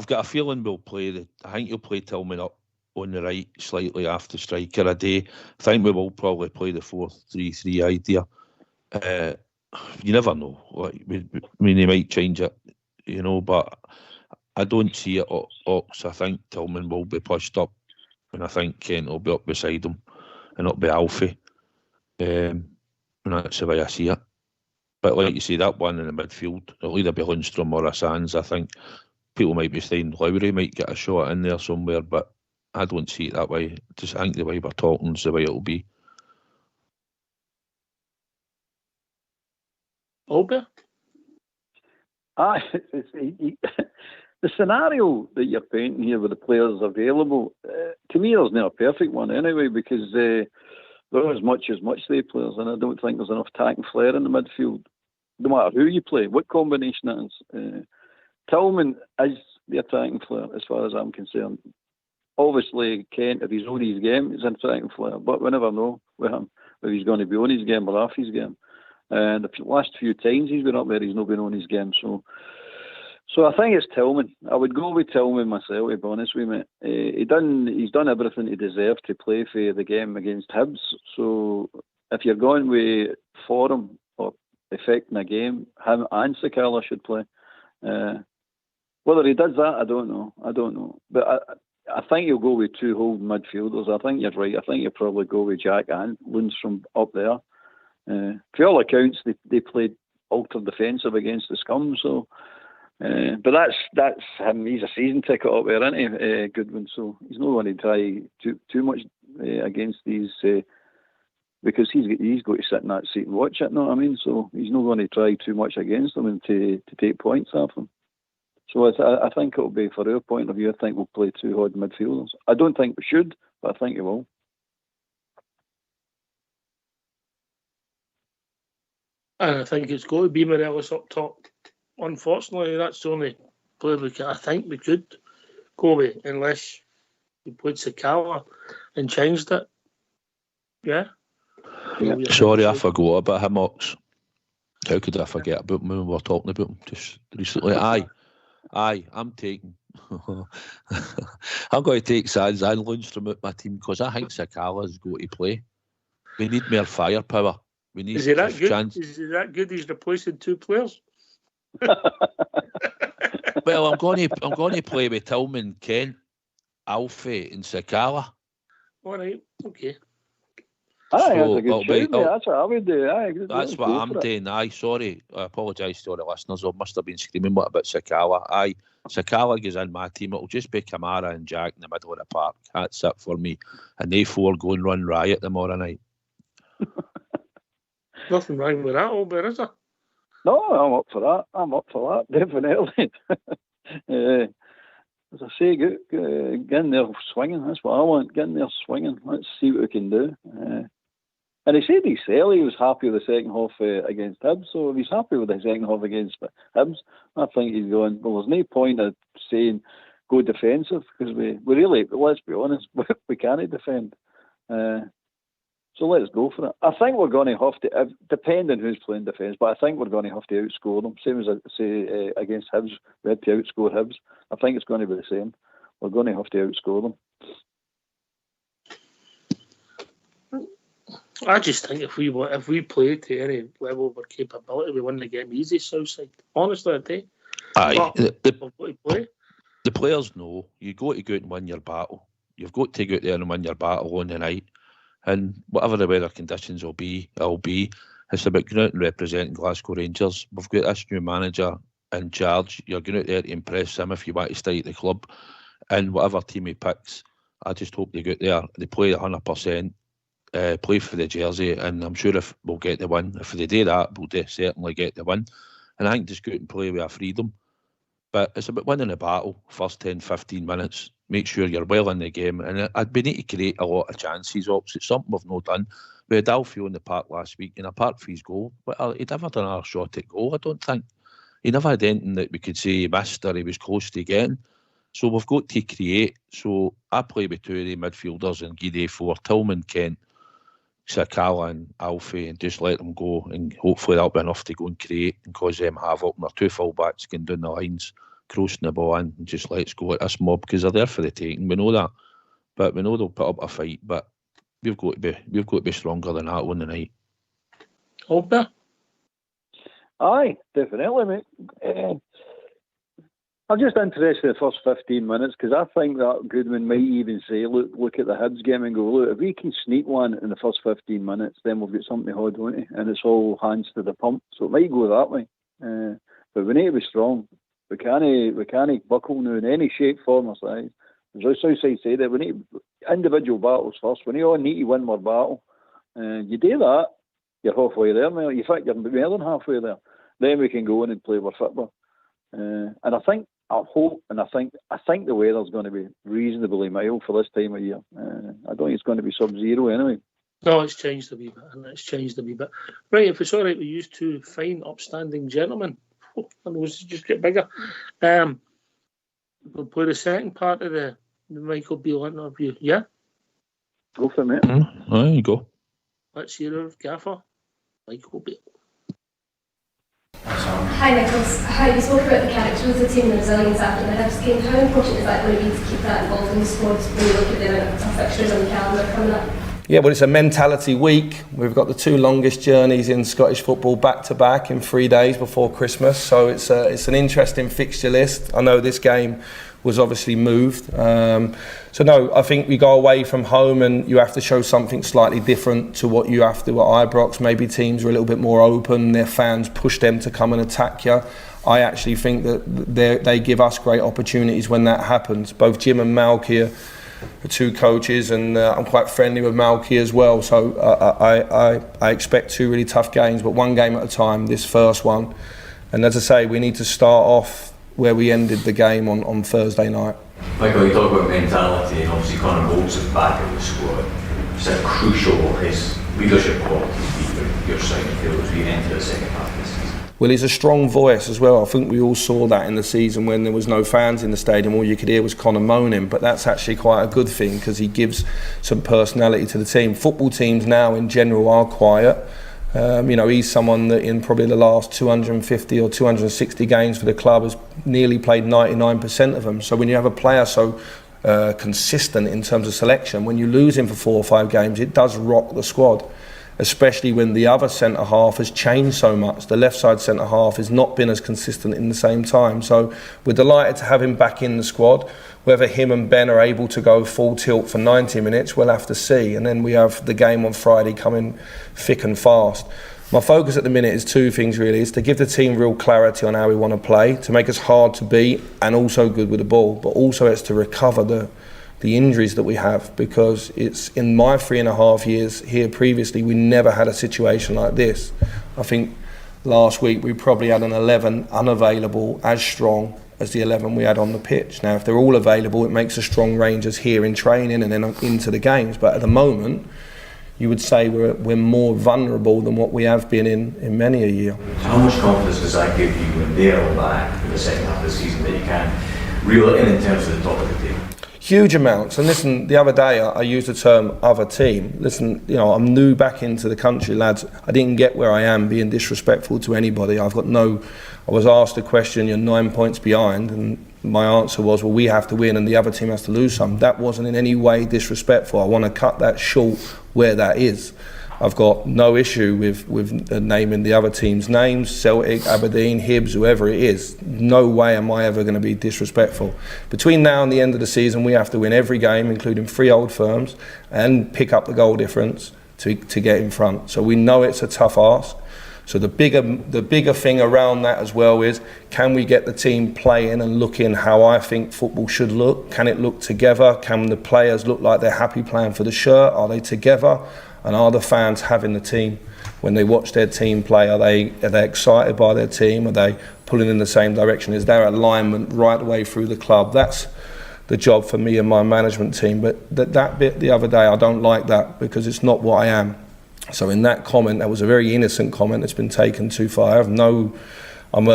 C: got a feeling I think he'll play Tillman up on the right slightly after striker a day. I think we will probably play the 4-3-3 idea. You never know. Like, I mean, he might change it, but I don't see it Ox. I think Tillman will be pushed up, and I think Kent will be up beside him, and it'll be Alfie. And that's the way I see it. But like you say, that one in the midfield, it'll either be Lundstrom or a Sands. I think people might be saying Lowry might get a shot in there somewhere, but I don't see it that way. I think the way we're talking is the way it'll be.
A: Albert?
B: the scenario that you're painting here with the players available, to me, there's not a perfect one anyway, because there are as much they players, and I don't think there's enough tack and flair in the midfield, no matter who you play, what combination it is. Tillman is the attacking flair, as far as I'm concerned. Obviously, Kent, if he's on his game, he's an attacking flair, but we never know with him if he's going to be on his game or off his game. And the last few times he's been up there, he's not been on his game, So I think it's Tillman. I would go with Tillman myself, to be honest with you, mate. He's done everything he deserved to play for the game against Hibs. So if you're going with form or affecting a game, him and Sakala should play. Whether he does that, I don't know. But I think you'll go with two holding midfielders. I think you're right. I think you'll probably go with Jack and Lundstrom up there. For all accounts, they played ultra defensive against the Scum, so... but that's him. He's a season ticket up there, isn't he, Goodwin? So he's not going to try too much against these because he's got to sit in that seat and watch it. Know what I mean? So he's not going to try too much against them and to take points off them. So I think it'll be, for our point of view, I think we'll play two hard midfielders. I don't think we should, but I think we will.
A: And I think it's got to be Morelos up top. Unfortunately, that's the only player I think we could go with, unless we played Sakala and changed it. Yeah.
C: Sorry, I forgot about him, Ox. How could I forget about him when we were talking about him just recently? Aye, I'm taking... I'm going to take Sands and Lundstrom out my team because I think Sakala's got to play. We need more firepower. We need.
A: Is he that good? Is he that good? He's replacing two players.
C: Well, I'm going to play with Tillman, Kent, Alfie, and Sakala.
A: All right, okay.
B: That's a good shoot, that's what I would do.
C: That's what I'm doing. Sorry, I apologise to all the listeners. I must have been screaming what about Sakala. Sakala goes in my team. It'll just be Kamara and Jack in the middle of the park. That's it for me. And they four go and run riot tomorrow night.
A: Nothing wrong with that, Albert, is there?
B: No, I'm up for that, definitely. As I say, get in there swinging. That's what I want. Get in there swinging. Let's see what we can do. And he said he was happy with the second half against Hibs. So if he's happy with the second half against Hibs, I think he's going, well, there's no point of saying go defensive because we really, let's be honest, we can't defend. So let's go for it. I think we're going to have to, depending who's playing defence, but I think we're going to have to outscore them. Same as I say against Hibs, we had to outscore Hibs. I think it's going to be the same. We're going to have to outscore them.
A: I just think if we play to any level of our capability, we win the game easy, Southside. Honestly, I do.
C: Aye, the players know you got to go out and win your battle. You've got to go out there and win your battle on the night. And whatever the weather conditions will be, it'll be. It's about going out and representing Glasgow Rangers. We've got this new manager in charge. You're going out there to impress him if you want to stay at the club. And whatever team he picks, I just hope they go out there, they play 100%, play for the jersey, and I'm sure if we'll get the win. If they do that, we'll certainly get the win. And I think just go out and play with our freedom. But it's about winning the battle, first 10, 15 minutes. Make sure you're well in the game. And we need to create a lot of chances. It's something we've not done. We had Alfie on the park last week, and apart from his goal, he'd never done another shot at goal, I don't think. He never had anything that we could say he missed or he was close to getting. So we've got to create. So I play with two of the midfielders and give for Tillman, Kent, Sakala and Alfie, and just let them go, and hopefully that'll be enough to go and create and cause them havoc. And our two full-backs going down the lines, crossing the ball in, and just let's go at this mob because they're there for the taking. We know that, but we know they'll put up a fight. But we've got to be stronger than that on the night.
A: Albert?
B: Aye, definitely, mate. I'm just interested in the first 15 minutes because I think that Goodman might even say, look at the Hibs game and go, look, if we can sneak one in the first 15 minutes, then we've got something to hold, won't we? And it's all hands to the pump. So it might go that way. But we need to be strong. We can't buckle now in any shape, form or size. As Southside said, we need individual battles first. We all need to win more battle. You do that, you're halfway there, man. In fact, you're more than halfway there. Then we can go in and play our football. And I think hope, and I think the weather's going to be reasonably mild for this time of year. I don't think it's going to be sub-zero anyway.
A: No, it's changed a wee bit. Right, if it's all right with you two fine, upstanding gentlemen, my nose just get bigger. We'll play the second part of the Michael Beale interview. Yeah?
B: Go for it, mate.
C: There you go.
A: Let's hear our gaffer, Michael Beale.
K: Hi Nicholas, you spoke about the character of the team and the resilience after the Hibs game. How important is that going to be to keep that involved in the squad when you look at the fixtures on the calendar coming up?
E: Yeah, well, it's a mentality week. We've got the 2 longest journeys in Scottish football back to back in 3 days before Christmas, so it's an interesting fixture list. I know this game was obviously moved. So no, I think we go away from home and you have to show something slightly different to what you have to do at Ibrox. Maybe teams are a little bit more open, their fans push them to come and attack you. I actually think that they give us great opportunities when that happens. Both Jim and Malky are 2 coaches, and I'm quite friendly with Malky as well. So I expect 2 really tough games, but 1 game at a time, this first one. And as I say, we need to start off where we ended the game on Thursday night.
L: Michael, you talk about mentality, and obviously Conor Bolt's back at the squad. It's a crucial his leadership qualities for your side of the field as we enter the second half of the season.
E: Well, he's a strong voice as well. I think we all saw that in the season when there was no fans in the stadium. All you could hear was Conor moaning, but that's actually quite a good thing because he gives some personality to the team. Football teams now in general are quiet. He's someone that in probably the last 250 or 260 games for the club has nearly played 99% of them. So when you have a player so consistent in terms of selection, when you lose him for 4 or 5 games, it does rock the squad, especially when the other centre-half has changed so much. The left-side centre-half has not been as consistent in the same time. So we're delighted to have him back in the squad. Whether him and Ben are able to go full tilt for 90 minutes, we'll have to see. And then we have the game on Friday coming thick and fast. My focus at the minute is 2 things really. It's to give the team real clarity on how we want to play, to make us hard to beat and also good with the ball. But also it's to recover the injuries that we have, because it's in my 3.5 years here previously, we never had a situation like this. I think last week we probably had an 11 unavailable as strong as the 11 we had on the pitch. Now, if they're all available, it makes us strong Rangers here in training and then into the games. But at the moment, you would say we're more vulnerable than what we have been in many a year.
L: How much confidence does that give you when they're all back for the second half of the season that you can reel it in terms of the top of the table?
E: Huge amounts. And listen, the other day I used the term other team. Listen, I'm new back into the country, lads. I didn't get where I am being disrespectful to anybody. I was asked a question, you're 9 points behind, and my answer was, well, we have to win and the other team has to lose some. That wasn't in any way disrespectful. I want to cut that short where that is. I've got no issue with naming the other team's names, Celtic, Aberdeen, Hibs, whoever it is. No way am I ever going to be disrespectful. Between now and the end of the season, we have to win every game, including 3 old firms, and pick up the goal difference to get in front. So we know it's a tough ask. So the bigger thing around that as well is, can we get the team playing and looking how I think football should look? Can it look together? Can the players look like they're happy playing for the shirt? Are they together? And are the fans having the team when they watch their team play? Are they excited by their team? Are they pulling in the same direction? Is there alignment right the way through the club? That's the job for me and my management team. But that bit the other day, I don't like that because it's not what I am. So in that comment, that was a very innocent comment that's been taken too far. I'm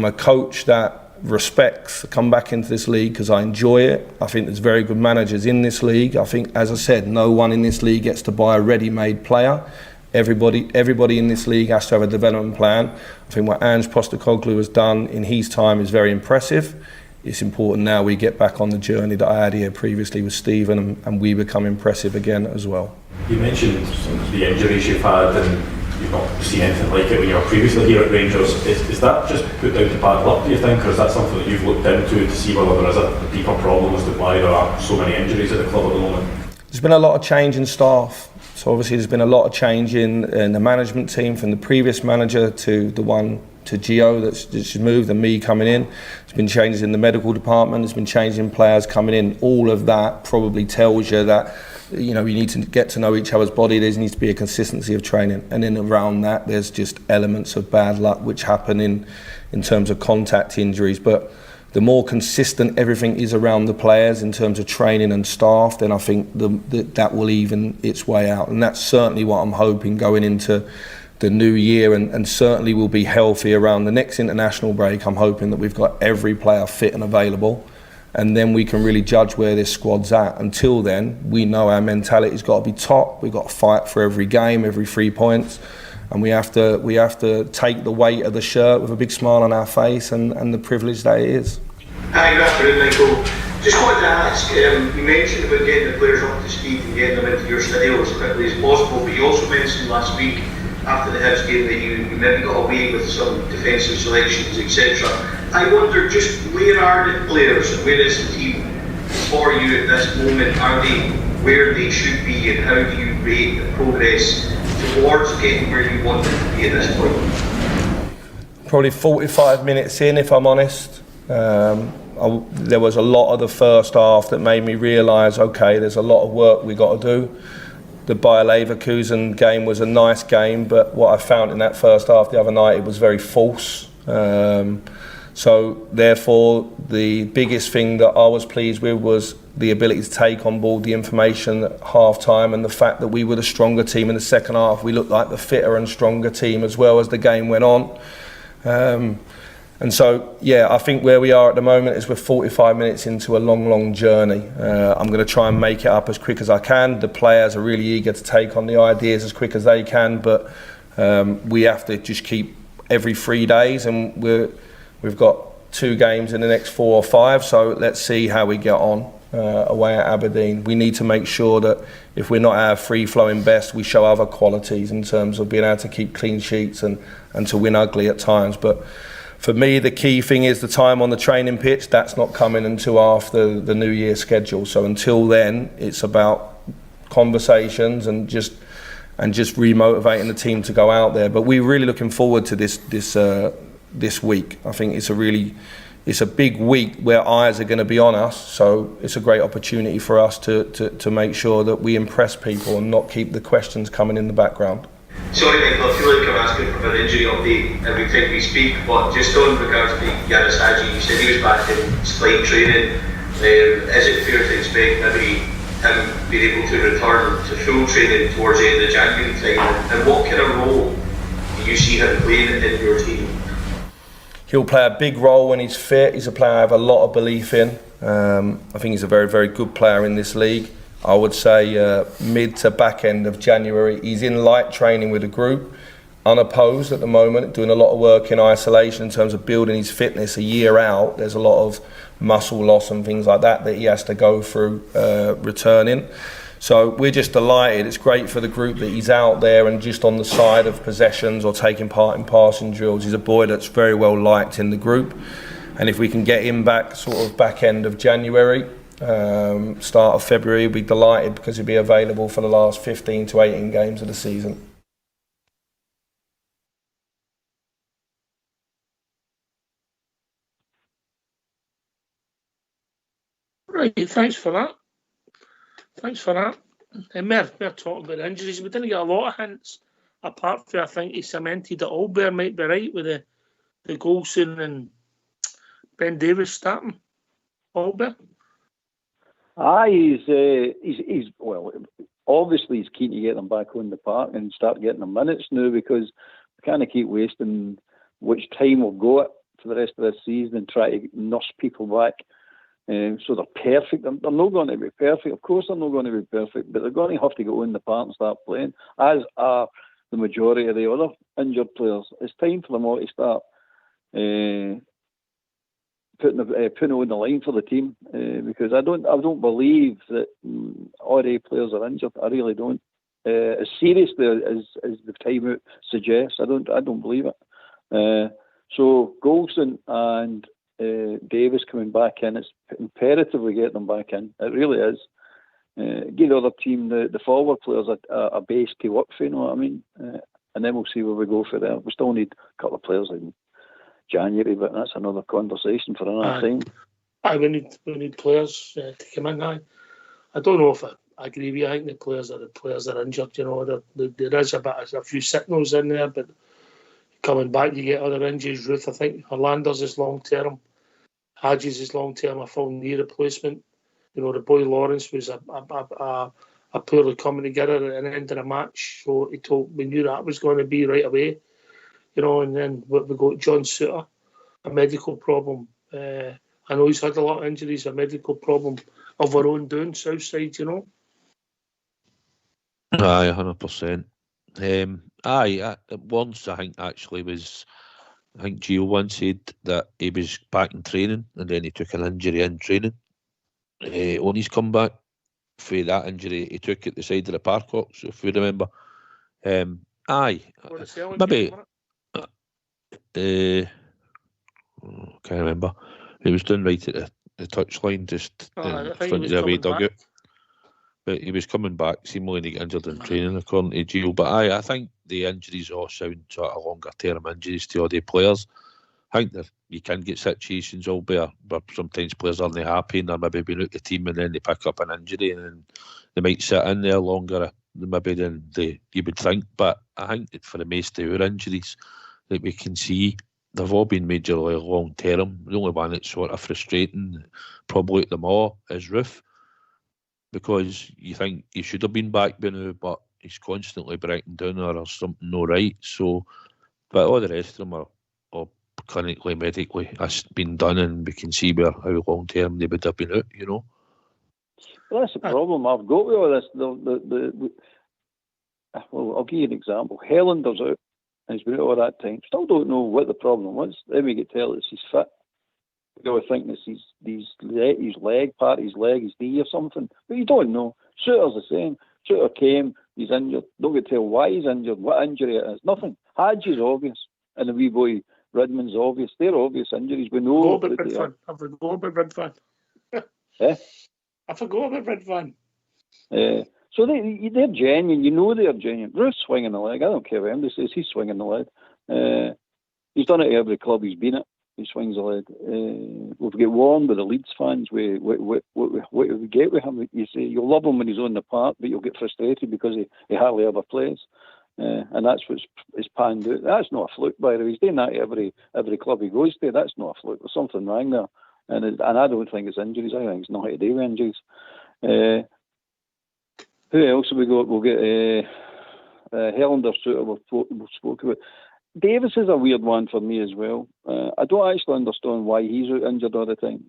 E: a coach that respects come back into this league because I enjoy it. I think there's very good managers in this league. I think, as I said, no one in this league gets to buy a ready-made player. Everybody in this league has to have a development plan. I think what Ange Postecoglou has done in his time is very impressive. It's important now we get back on the journey that I had here previously with Stephen and we become impressive again as well.
F: You mentioned the injuries you've had and you've not seen anything like it when you were previously here at Rangers. Is that just put down to bad luck, do you think, or is that something that you've looked into to see whether there is a deeper problem as to why there are so many injuries at the club at the moment?
E: There's been a lot of change in staff. So obviously there's been a lot of change in the management team from the previous manager to the one to Gio that's moved and me coming in. There's been changes in the medical department, there's been changes in players coming in. All of that probably tells you that you need to get to know each other's body. There needs to be a consistency of training, and then around that there's just elements of bad luck which happen in terms of contact injuries. But the more consistent everything is around the players in terms of training and staff, then I think that will even its way out. And that's certainly what I'm hoping going into the new year, and certainly will be healthy around the next international break. I'm hoping that we've got every player fit and available, and then we can really judge where this squad's at. Until then, we know our mentality's got to be top. We've got to fight for every game, every 3 points, and we have to take the weight of the shirt with a big smile on our face and the privilege that it is.
M: Hi, good afternoon, Michael. Just wanted to ask, you mentioned about getting the players up to speed and getting them into your studio as quickly as possible, but you also mentioned last week after the Hibs game that you maybe got away with some defensive selections, etc. I wonder, just where are the players and where is the team for you at this moment? Are they where they should be, and how do you rate the progress towards getting where you want them to be at this point?
E: Probably 45 minutes in, if I'm honest. There was a lot of the first half that made me realise, okay, there's a lot of work we got to do. The Bayer Leverkusen game was a nice game, but what I found in that first half the other night, it was very false. So therefore, the biggest thing that I was pleased with was the ability to take on board the information at half-time, and the fact that we were the stronger team in the second half. We looked like the fitter and stronger team as well as the game went on. And so, yeah, I think where we are at the moment is we're 45 minutes into a long journey. I'm going to try and make it up as quick as I can. The players are really eager to take on the ideas as quick as they can, but we have to just keep every 3 days, and we've got 2 games in the next 4 or 5, so let's see how we get on away at Aberdeen. We need to make sure that if we're not our free-flowing best, we show other qualities in terms of being able to keep clean sheets and to win ugly at times. But for me, the key thing is the time on the training pitch. That's not coming until after the New Year schedule. So until then, it's about conversations and just re-motivating the team to go out there. But we're really looking forward to this week. I think it's a big week where eyes are going to be on us. So it's a great opportunity for us to make sure that we impress people and not keep the questions coming in the background.
M: Sorry, Michael, I feel like I'm asking for an injury update every time we speak, but just on regards to Yanis Hadji, you said he was back in split training. Is it fair to expect maybe him being able to return to full training towards the end of January time? And what kind of role do you see him playing in your team?
E: He'll play a big role when he's fit. He's a player I have a lot of belief in. I think he's a very, very good player in this league. I would say mid to back end of January. He's in light training with the group, unopposed at the moment, doing a lot of work in isolation in terms of building his fitness a year out. There's a lot of muscle loss and things like that he has to go through returning. So we're just delighted. It's great for the group that he's out there and just on the side of possessions or taking part in passing drills. He's a boy that's very well liked in the group. And if we can get him back sort of back end of January, start of February, we'll be delighted because he'll be available for the last 15 to 18 games of the season.
A: Right, thanks for that. And we're talking about injuries. We didn't get a lot of hints, apart from I think he cemented that Albert might be right with the Golson and Ben Davies starting. Albert?
B: He's well, obviously he's keen to get them back on the park and start getting them minutes now, because we can't keep wasting which time we'll go at for the rest of this season and try to nurse people back. So they're perfect. They're not going to be perfect. Of course they're not going to be perfect, but they're going to have to go in the park and start playing, as are the majority of the other injured players. It's time for them all to start putting on the line for the team, because I don't believe that all the players are injured. I really don't. As seriously as the timeout suggests, I don't believe it. So Golson and Davis coming back in, it's imperative we get them back in. It really is. Give the other team, the forward players, a base to work for, you know what I mean? And then we'll see where we go for there. We still need a couple of players in January, but that's another conversation for another time.
A: We need players to come in. I don't know if I agree with you. I think the players are injured. You know, there is a few signals in there, but coming back, you get other injuries. Ruth, I think Orlando's is long term. Hadges' long-term, a full knee replacement. You know, the boy Lawrence was a poorly coming together at the end of the match, so we knew that was going to be right away. You know, and then we got John Suter, a medical problem. I know he's had a lot of injuries, a medical problem of our own doing, Southside, you know.
C: Aye, 100%. Once I think actually was, I think Gio once said that he was back in training and then he took an injury in training. When he's come back for that injury, he took at the side of the Parkocks, if you remember. Maybe. Can't remember. He was done right at the touchline, just in front of the away dugout. But he was coming back, seemingly to get injured in training, according to Gio. But I think the injuries all sound sort of longer term injuries to all the players. I think that you can get situations all where sometimes players aren't happy and they're maybe been out the team and then they pick up an injury and they might sit in there longer maybe than you would think. But I think that for the most of our injuries that we can see, they've all been majorly long term. The only one that's sort of frustrating, probably at them all, is Roof, because you think he should have been back by now, but he's constantly breaking down or something no right. So, but all the rest of them are clinically, medically, that's been done, and we can see how long term they would have been out, you know.
B: Well, that's the problem I've got with all this. Well, I'll give you an example. Hellander's out, and he's been out all that time. Still don't know what the problem was. Then we get told he's fit. You always think it's his leg, part of his leg, his knee or something. But you don't know. Suter's the same. Suter came, he's injured. Don't get told why he's injured, what injury it is. Nothing. Hadji's obvious. And the wee boy Redmond's obvious. They're obvious injuries. We know that they are.
A: I forgot about Redvan. I forgot about Redvan.
B: So they're genuine. You know they're genuine. Bruce swinging the leg. I don't care what anybody says. He's swinging the leg. He's done it at every club he's been at. He swings the leg. We've got warned with the Leeds fans. What we get with him, you say you'll love him when he's on the park, but you'll get frustrated because he hardly ever plays. And that's what's panned out. That's not a fluke, by the way. He's doing that at every club he goes to. That's not a fluke. There's something wrong there. And I don't think it's injuries. I think it's nothing to do with injuries. Who else have we got? We'll get Helander, Suter, we've spoken about. Davis is a weird one for me as well. I don't actually understand why he's out injured all the time.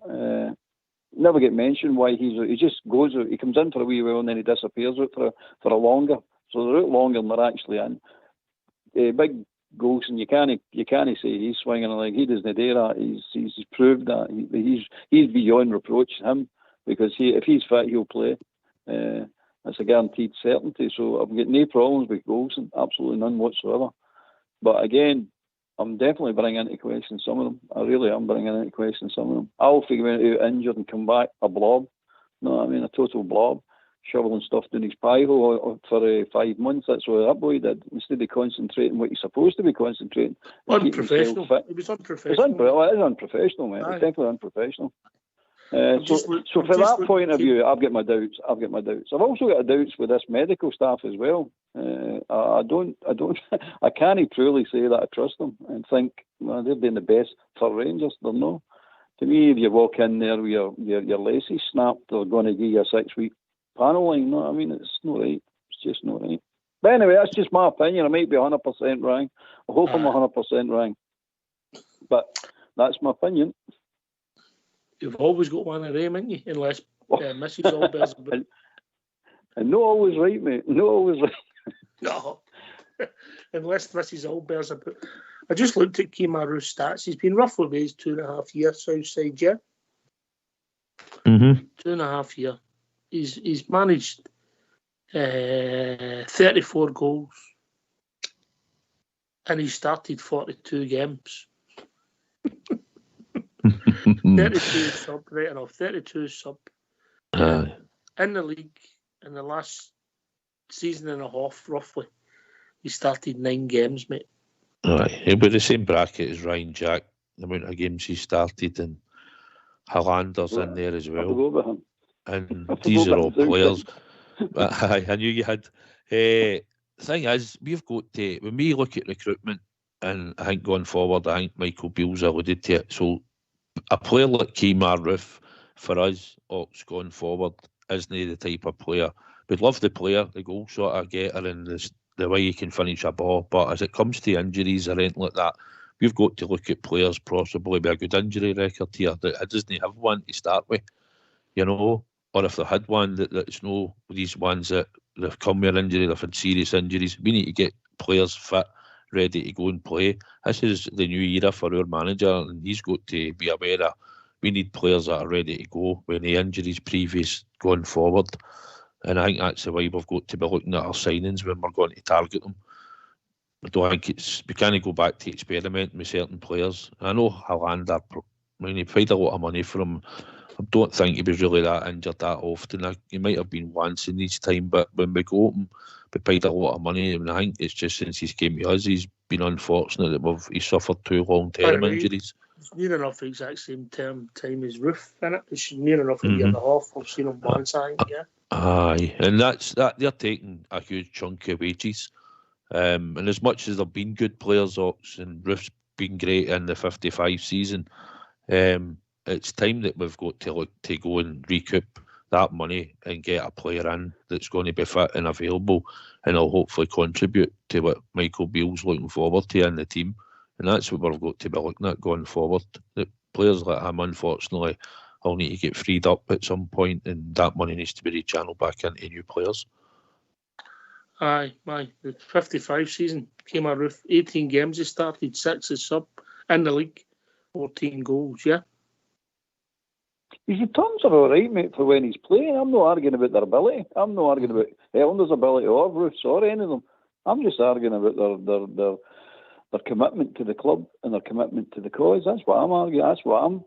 B: Never get mentioned why he's out. He just goes out. He comes in for a wee while and then he disappears out for a longer. So they're out longer than they're actually in. Big Golson, you can't say he's swinging a leg. He doesn't do that. He's proved that. He's beyond reproach, him, because if he's fit, he'll play. That's a guaranteed certainty. So I've got no problems with Golson, absolutely none whatsoever. But again, I'm definitely bringing into question some of them. I really am bringing into question some of them. Alfie went out injured and come back a blob. No, I mean a total blob. Shoveling stuff down his pie hole for 5 months. That's what that boy did. Instead of concentrating what he's supposed to be concentrating.
A: Unprofessional. It was unprofessional.
B: It is unprofessional, mate. It's definitely unprofessional. So from that point of view, I've got my doubts. I've also got doubts with this medical staff as well. I can't truly say that I trust them and think they're doing the best for Rangers. They're not. To me, if you walk in there with your laces snapped, they're going to give you a 6-week paneling. No, I mean, it's not right. It's just not right. But anyway, that's just my opinion. I might be 100% wrong. I hope I'm 100% wrong. But that's my opinion.
A: You've always got one of them, haven't you? Unless Mrs. Allbear's a bit...
B: And not always right, mate. Not always right.
A: No. Unless Mrs. Allbear's a bit... I just looked at Kimaru's stats. He's been roughly with his 2.5 years Southside, yeah?
C: Mm-hmm.
A: 2.5 years. He's managed 34 goals. And he started 42 games. 32 sub, right enough. 32 sub. In the league, in the last season and a half, roughly, he started 9 games, mate.
C: He'll be the same bracket as Ryan Jack, the amount of games he started, and Hollander's in there as well. And these are all players. I knew you had. The thing is, we've got to, when we look at recruitment, and I think going forward, I think Michael Beale's alluded to it. So a player like Kemar Roof, for us, Ox going forward, isn't the type of player. We'd love the player, the goal sort of getter and the way he can finish a ball, but as it comes to injuries or anything like that, we've got to look at players possibly with a good injury record here that doesn't have one to start with, you know, or if they had one that's no these ones that they've come with injury, they've had serious injuries. We need to get players fit, ready to go and play. This is the new era for our manager, and he's got to be aware of we need players that are ready to go when the injuries previous going forward. And I think that's the way we've got to be looking at our signings when we're going to target them. I don't think we can't go back to experimenting with certain players. I know Hollander, when he paid a lot of money for him, I don't think he was really that injured that often. He might have been once in each time, but when we got him, we paid a lot of money. And I think it's just since he's came to us, he's been unfortunate that he's suffered 2 long-term injuries.
A: It's near enough the exact same time as Roof, isn't it? It's near enough a year and a half. I've seen him once, I think, yeah.
C: Aye, and that they're taking a huge chunk of wages. And as much as they've been good players, Ox, and Roof's been great in the 55 season, it's time that we've got to look to go and recoup that money and get a player in that's going to be fit and available, and will hopefully contribute to what Michael Beale's looking forward to in the team. And that's what we've got to be looking at going forward. The players like him, unfortunately, will need to get freed up at some point, and that money needs to be rechanneled back into new players.
A: Aye. The 55 season came out with 18 games he started, 6 as sub in the league, 14 goals, yeah.
B: His returns are all right, mate, for when he's playing. I'm not arguing about their ability. I'm not arguing about Ellender's ability or Roof's or any of them. I'm just arguing about their commitment to the club and their commitment to the cause. That's what I'm arguing. That's what I'm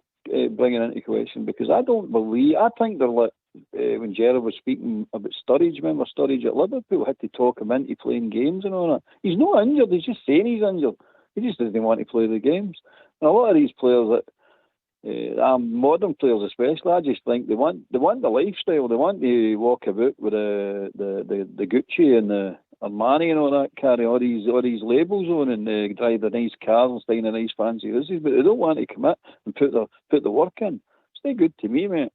B: bringing into question, because I think they're like, when Gerard was speaking about Sturridge, remember Sturridge at Liverpool had to talk him into playing games and all that. He's not injured, he's just saying he's injured. He just doesn't want to play the games. And a lot of these players that modern players especially, I just think they want the lifestyle. They want to walk about with the Gucci and the Armani and all that, carry all these labels on and drive the nice cars and stay in the nice fancy houses, but they don't want to commit and put the work in. Stay good to me, mate.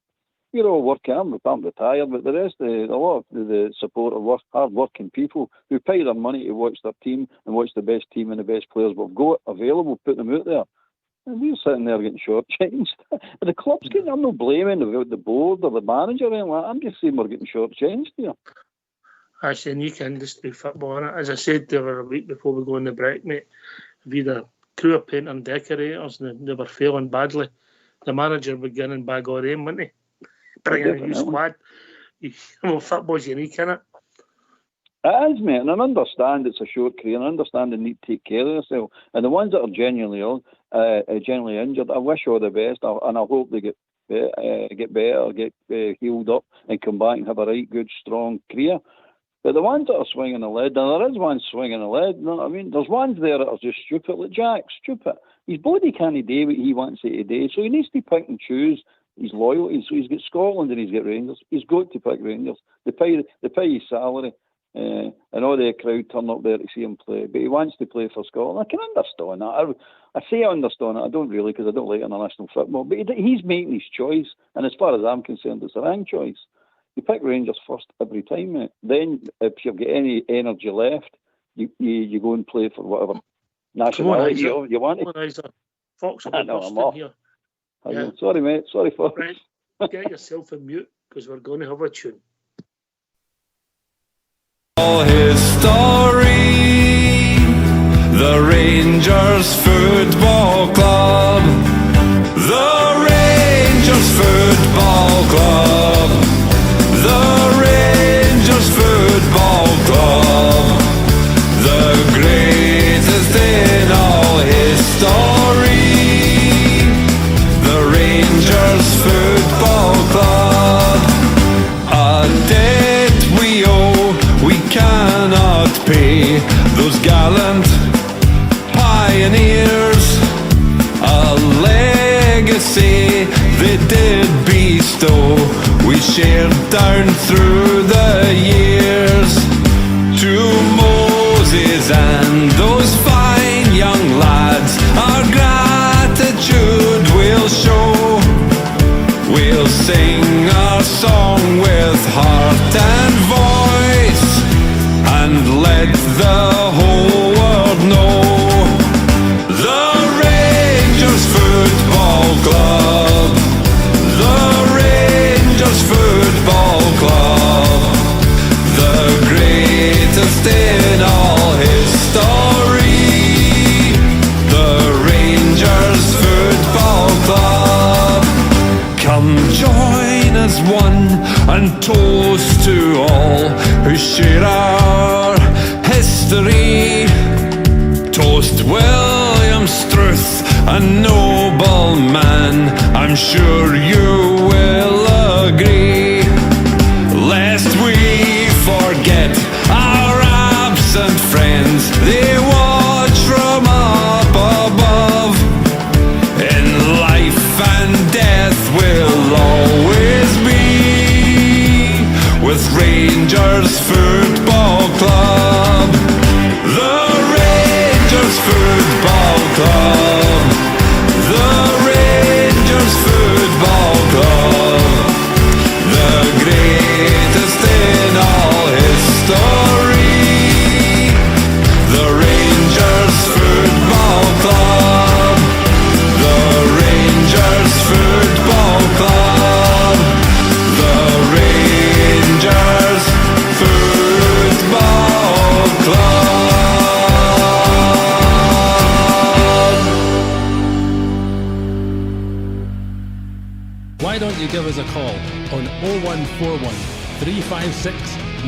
B: We're all working. I'm retired, but the rest, a lot of the supportive, hard-working people who pay their money to watch their team and watch the best team and the best players we've got available, put them out there. And we're sitting there getting shortchanged. The club's getting, I'm not blaming the board or the manager or anything like that. I'm just saying we're getting shortchanged here.
A: It's a unique industry, football, isn't it? As I said the other week before we go on the break, mate, we had a crew of paint and decorators and they were failing badly. The manager would get in bag all them, wouldn't he? Bring in a new squad. Football's unique, isn't it?
B: It is, mate, and I understand it's a short career, and I understand they need to take care of themselves. And the ones that are genuinely ill, genuinely injured, I wish all the best, and I hope they get better, get healed up, and come back and have a right, good, strong career. But the ones that are swinging the lead, and there is one swinging the lead, you know what I mean? There's ones there that are just stupid, like Jack, stupid. His body can't do what he wants it to do, so he needs to pick and choose his loyalty. So he's got Scotland and he's got Rangers. He's got to pick Rangers. They pay his salary, and all the crowd turn up there to see him play. But he wants to play for Scotland. I can understand that. I say I understand it. I don't really, because I don't like international football. But he's making his choice, and as far as I'm concerned, it's the wrong choice. You pick Rangers first every time, mate. Then, if you've got any energy left, you go and play for whatever nationality you want to.
A: Fox will be busting here.
B: Yeah. Sorry, mate. Sorry, Fox.
A: Right. Get yourself in mute, because we're going to have a tune.
N: All his story, the Rangers Football Club, the Rangers Football Club. The Rangers Football Club, the greatest in all history. The Rangers Football Club, a debt we owe, we cannot pay. Those gallant pioneers, a legacy they did bestow. We shared down through the years. To Moses and those fine young lads, our gratitude will show. Provost William Struth, a noble man, I'm sure you will agree. Lest we forget our absent friends, they watch from up above. In life and death will always be with Rangers Football Club. The Rangers Football Club. The Rangers Football Club. The greatest in all history. The Rangers Football Club. The Rangers Football Club. The Rangers Football Club.
J: Why don't you give us a call on 0141 356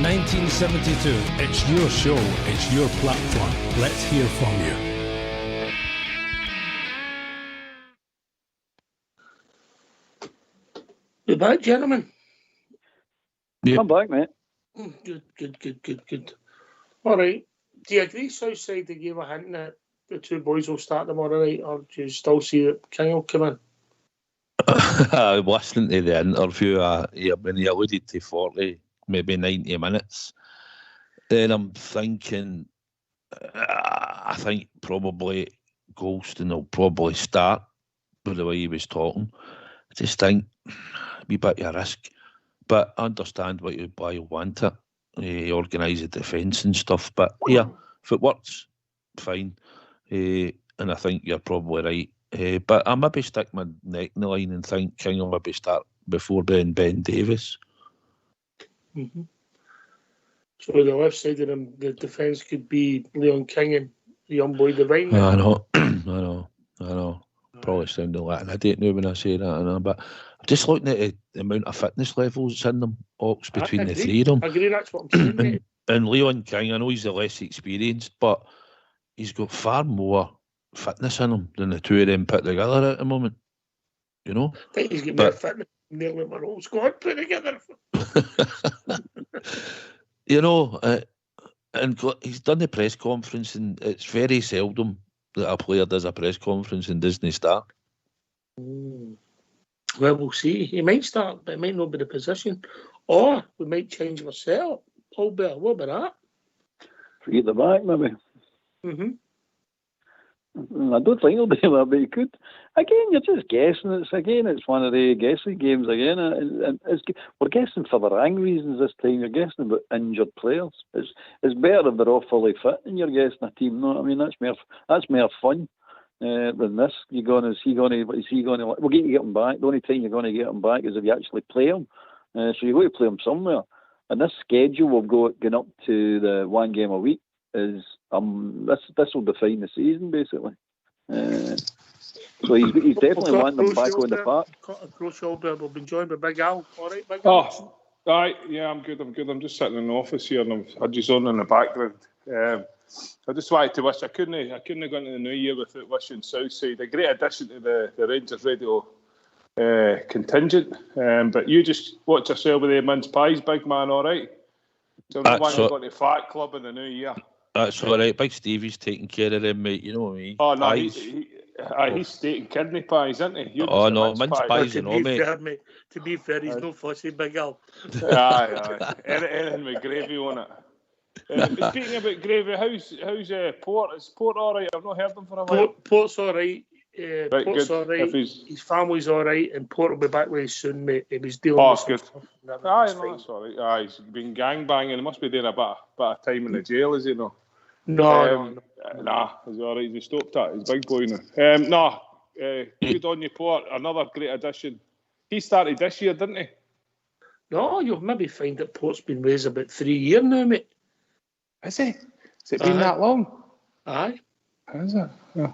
J: 1972. It's your show, it's your platform. Let's hear from you.
A: You back, gentlemen?
C: Yep.
B: I'm back, mate.
A: Good. All right. Do you agree, Southside, that you were hinting that the two boys will start tomorrow night, or do you still see that King will come in?
C: Listening to the interview, when he alluded to 40, maybe 90 minutes, then I'm thinking, I think probably Golston will probably start with the way he was talking. I just think a wee bit of a risk, but I understand why you want it. Organise the defence and stuff, but yeah, if it works, fine. And I think you're probably right. But I maybe stick my neck in the line and think King will maybe start before Ben Davis.
A: Mm-hmm. So the left side of them, the defence could be Leon King and the young boy Divine.
C: I know. Probably sounding like an idiot now when I say that, but I'm just looking at the amount of fitness levels that's in them, Ox, between the three of them.
A: I agree, that's what I'm saying, mate.
C: And Leon King, I know he's the less experienced, but he's got far more fitness in him than the two of them put together at the moment. You know?
A: I think he's got more fitness than nearly my whole squad put together.
C: You know, and he's done the press conference, and it's very seldom that a player does a press conference and doesn't start.
A: Well, we'll see. He might start, but it might not be the position. Or we might change ourselves. Albert, what about that?
B: Forget the back, maybe.
A: Mm-hmm.
B: I don't think he'll be there, but he could. Again, you're just guessing. It's one of the guessing games again. And we're guessing for the wrong reasons this time. You're guessing about injured players. It's better if they're all fully fit and you're guessing a team. No, I mean that's more fun than this. Is he going to? We'll get him back. The only time you're going to get him back is if you actually play him. So you're going to play him somewhere. And this schedule we've got going up to the one game a week is this will define the season basically. So he's definitely wanting them back on the park.
A: We've been joined by Big Al. All right, Big Al.
E: Oh, right, yeah, I'm good. I'm just sitting in the office here, and I just on in the background. I just wanted to wish. I couldn't have gone to the new year without wishing Southside a great addition to the Rangers Radio contingent. But you just watch yourself with the mince pies, big man. All right. So I'm going to Fat Club in the new year.
C: That's all right. Big Stevie's taking care of them, mate. You know what I mean?
E: Oh no, he's steak and kidney pies, isn't he?
C: Oh no, mince pies and all, mate.
A: To be fair, he's no fussy, Big Al.
E: Aye. Anything with gravy on it. Speaking about gravy, how's Port? Is Port all right? I've not heard them for a while.
A: Port's all right. Port's
E: good.
A: all right. His family's all right, and Port will be back with us soon, mate. He was dealing with
E: good.
A: stuff.
E: Aye, no, that's all right. Aye, he's been gangbanging. He must be doing a bit of time in the jail, is he? No.
A: No.
E: Nah, he's all right. He's stopped that. He's a big boy now. Good on you, Port. Another great addition. He started this year, didn't he?
A: No, you'll maybe find that Port's been with us about 3 years now, mate.
E: Is he? Has it been that long?
A: Aye.
E: Is it? Yeah.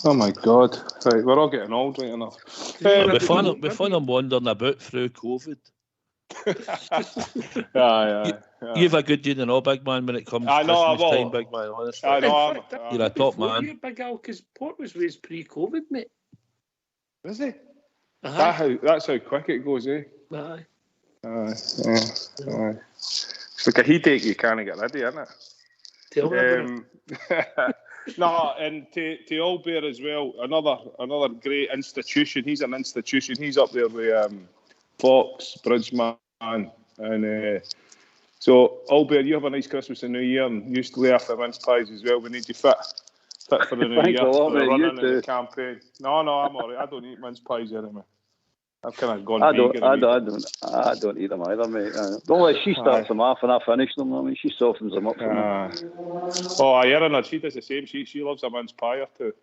E: Oh my God! Right, we're all getting old, right enough.
C: Before I'm wandering about through COVID. You've a good deal and all, big man, when it comes to Christmas time, big man, honestly.
A: I know,
C: you're a top man.
A: You, Big Al, because Port was raised pre-COVID, mate.
O: Is he? That's how quick it goes, eh?
A: Aye.
O: It's like a headache you can't get rid of, isn't it?
A: Tell me about it.
O: No, and to Albert as well, another great institution. He's an institution. He's up there with Fox, Bridgeman, and so Albert, you have a nice Christmas and New Year, and you used to lay after mince pies as well. We need you fit for the New Year. We're running in the campaign. No, I'm alright. I don't eat mince pies anymore. I've kind of gone vegan.
B: I don't eat them either, mate. Don't let she starts them off and I finish them. I mean, she softens them up for me.
O: Oh, Erin, she does the same. She loves a mince pie or two.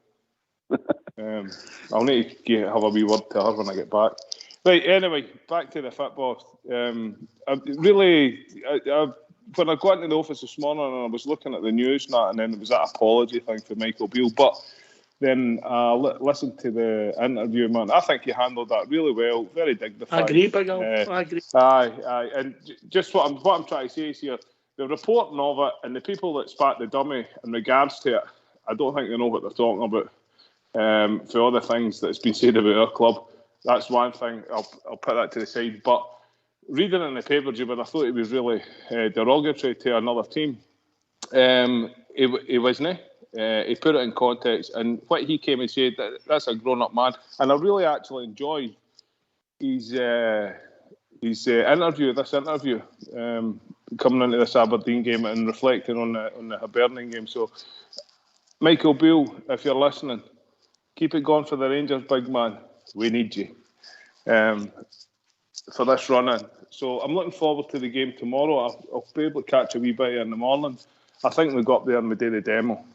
O: I'll need to have a wee word to her when I get back. Right, anyway, back to the football. When I got into the office this morning and I was looking at the news and then it was that apology thing for Michael Beale, but then listen to the interview, man. I think he handled that really well, very dignified.
A: I agree, Big Al. I agree.
O: Aye. And just what I'm trying to say is here, the reporting of it and the people that spat the dummy in regards to it, I don't think they know what they're talking about. For all the things that's been said about our club, that's one thing. I'll put that to the side. But reading in the paper, Jim, I thought it was really derogatory to another team. He wasn't. He put it in context, and what he came and said, that's a grown-up man. And I really actually enjoyed his interview, coming into this Aberdeen game and reflecting on the Hibernian game. So, Michael Beale, if you're listening, keep it going for the Rangers, big man. We need you for this run-in. So I'm looking forward to the game tomorrow. I'll be able to catch a wee bit in the morning. I think we got there and we did the demo.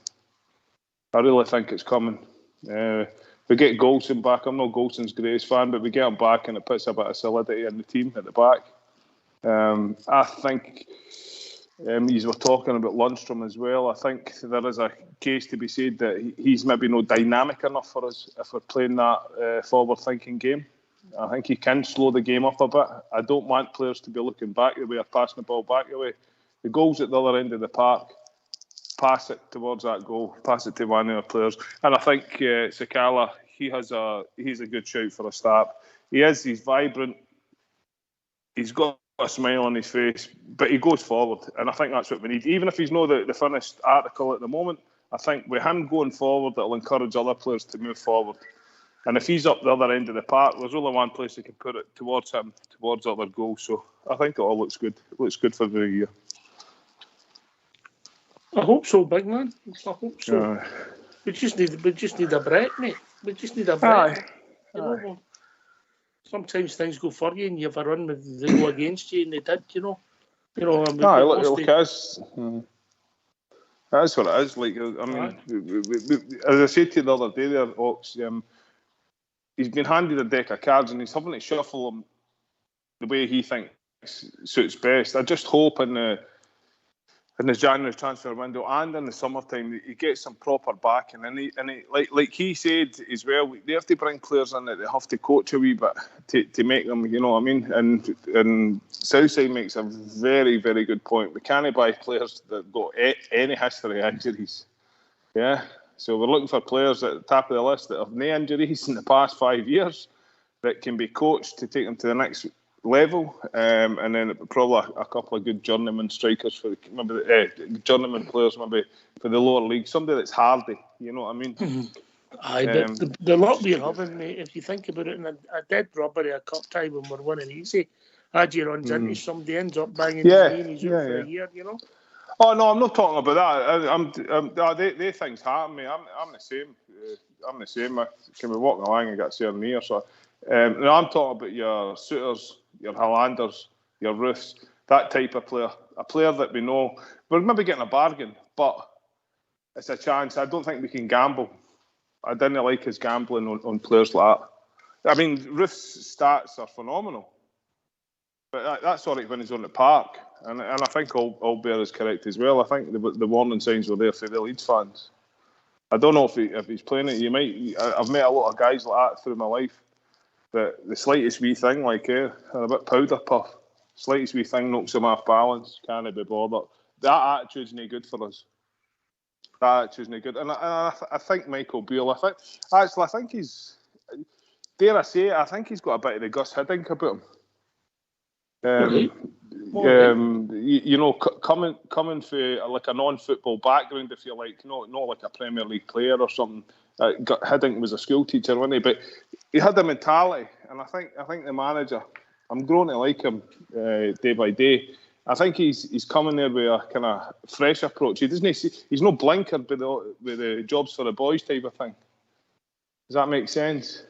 O: I really think it's coming. We get Goldson back. I'm not Goldson's greatest fan, but we get him back and it puts a bit of solidity in the team at the back. I think you were talking about Lundstrom as well. I think there is a case to be said that he's maybe not dynamic enough for us if we're playing that forward-thinking game. I think he can slow the game up a bit. I don't want players to be looking back the way or passing the ball back the way. The goal's at the other end of the park. Pass it towards that goal. Pass it to one of our players. And I think Sakala, he's a good shout for a start. He's vibrant. He's got a smile on his face, but he goes forward. And I think that's what we need. Even if he's not the finished article at the moment, I think with him going forward, it'll encourage other players to move forward. And if he's up the other end of the park, there's only one place he can put it towards him, towards other goals. So I think it all looks good. It looks good for the year.
A: I hope so, big man. I hope so. We just need a break, mate. We just need a break. You know, sometimes things go for you and you have a run with they go against you, and they did, you know.
O: That's what it is. Like, I mean, as I said to you the other day there, Ox, he's been handed a deck of cards and he's having to shuffle them the way he thinks suits best. I just hope in the January transfer window and in the summertime that he gets some proper backing. And he like he said as well, they have to bring players in that they have to coach a wee bit to make them, you know what I mean? And Southside makes a very, very good point. We can't buy players that got any history of injuries. Yeah. So we're looking for players at the top of the list that have no injuries in the past 5 years that can be coached to take them to the next level, and then probably a couple of good journeyman strikers for journeyman players maybe for the lower league. Somebody that's hardy, you know what I mean?
A: Mm-hmm. Aye, but the lot we're having, mate, if you think about it, in a dead robbery, a cup tie when we're winning easy, Hadji runs into somebody, ends up banging his knee and he's out for a year, you know? Oh no, I'm not talking about that. They things happen, mate. I'm the same. I'm the same. I can be walking along and get a sore knee or so. No, I'm talking about your Souters, your Highlanders, your Roofs, that type of player. A player that we know we're maybe getting a bargain, but it's a chance. I don't think we can gamble. I didn't like his gambling on players like that. I mean, Roof's stats are phenomenal, but that's all right when he's on the park. And I think Albert is correct as well. I think the warning signs were there for the Leeds fans. I don't know if he's playing it. I've met a lot of guys like that through my life. That the slightest wee thing, like, are a bit powder puff.
O: slightest wee thing knocks him off balance, can't be bothered. That attitude's no good for us. That attitude's no good. And I think Michael Beale, I think he's, dare I say it, I think he's got a bit of the Gus Hiddink about him. Coming for like a non-football background, if you like, not like a Premier League player or something. Hiddink was a school teacher, wasn't he? But he had the mentality, and I think the manager, I'm growing to like him day by day. I think he's coming there with a kind of fresh approach. He's no blinkered with the jobs for the boys type of thing. Does that make sense?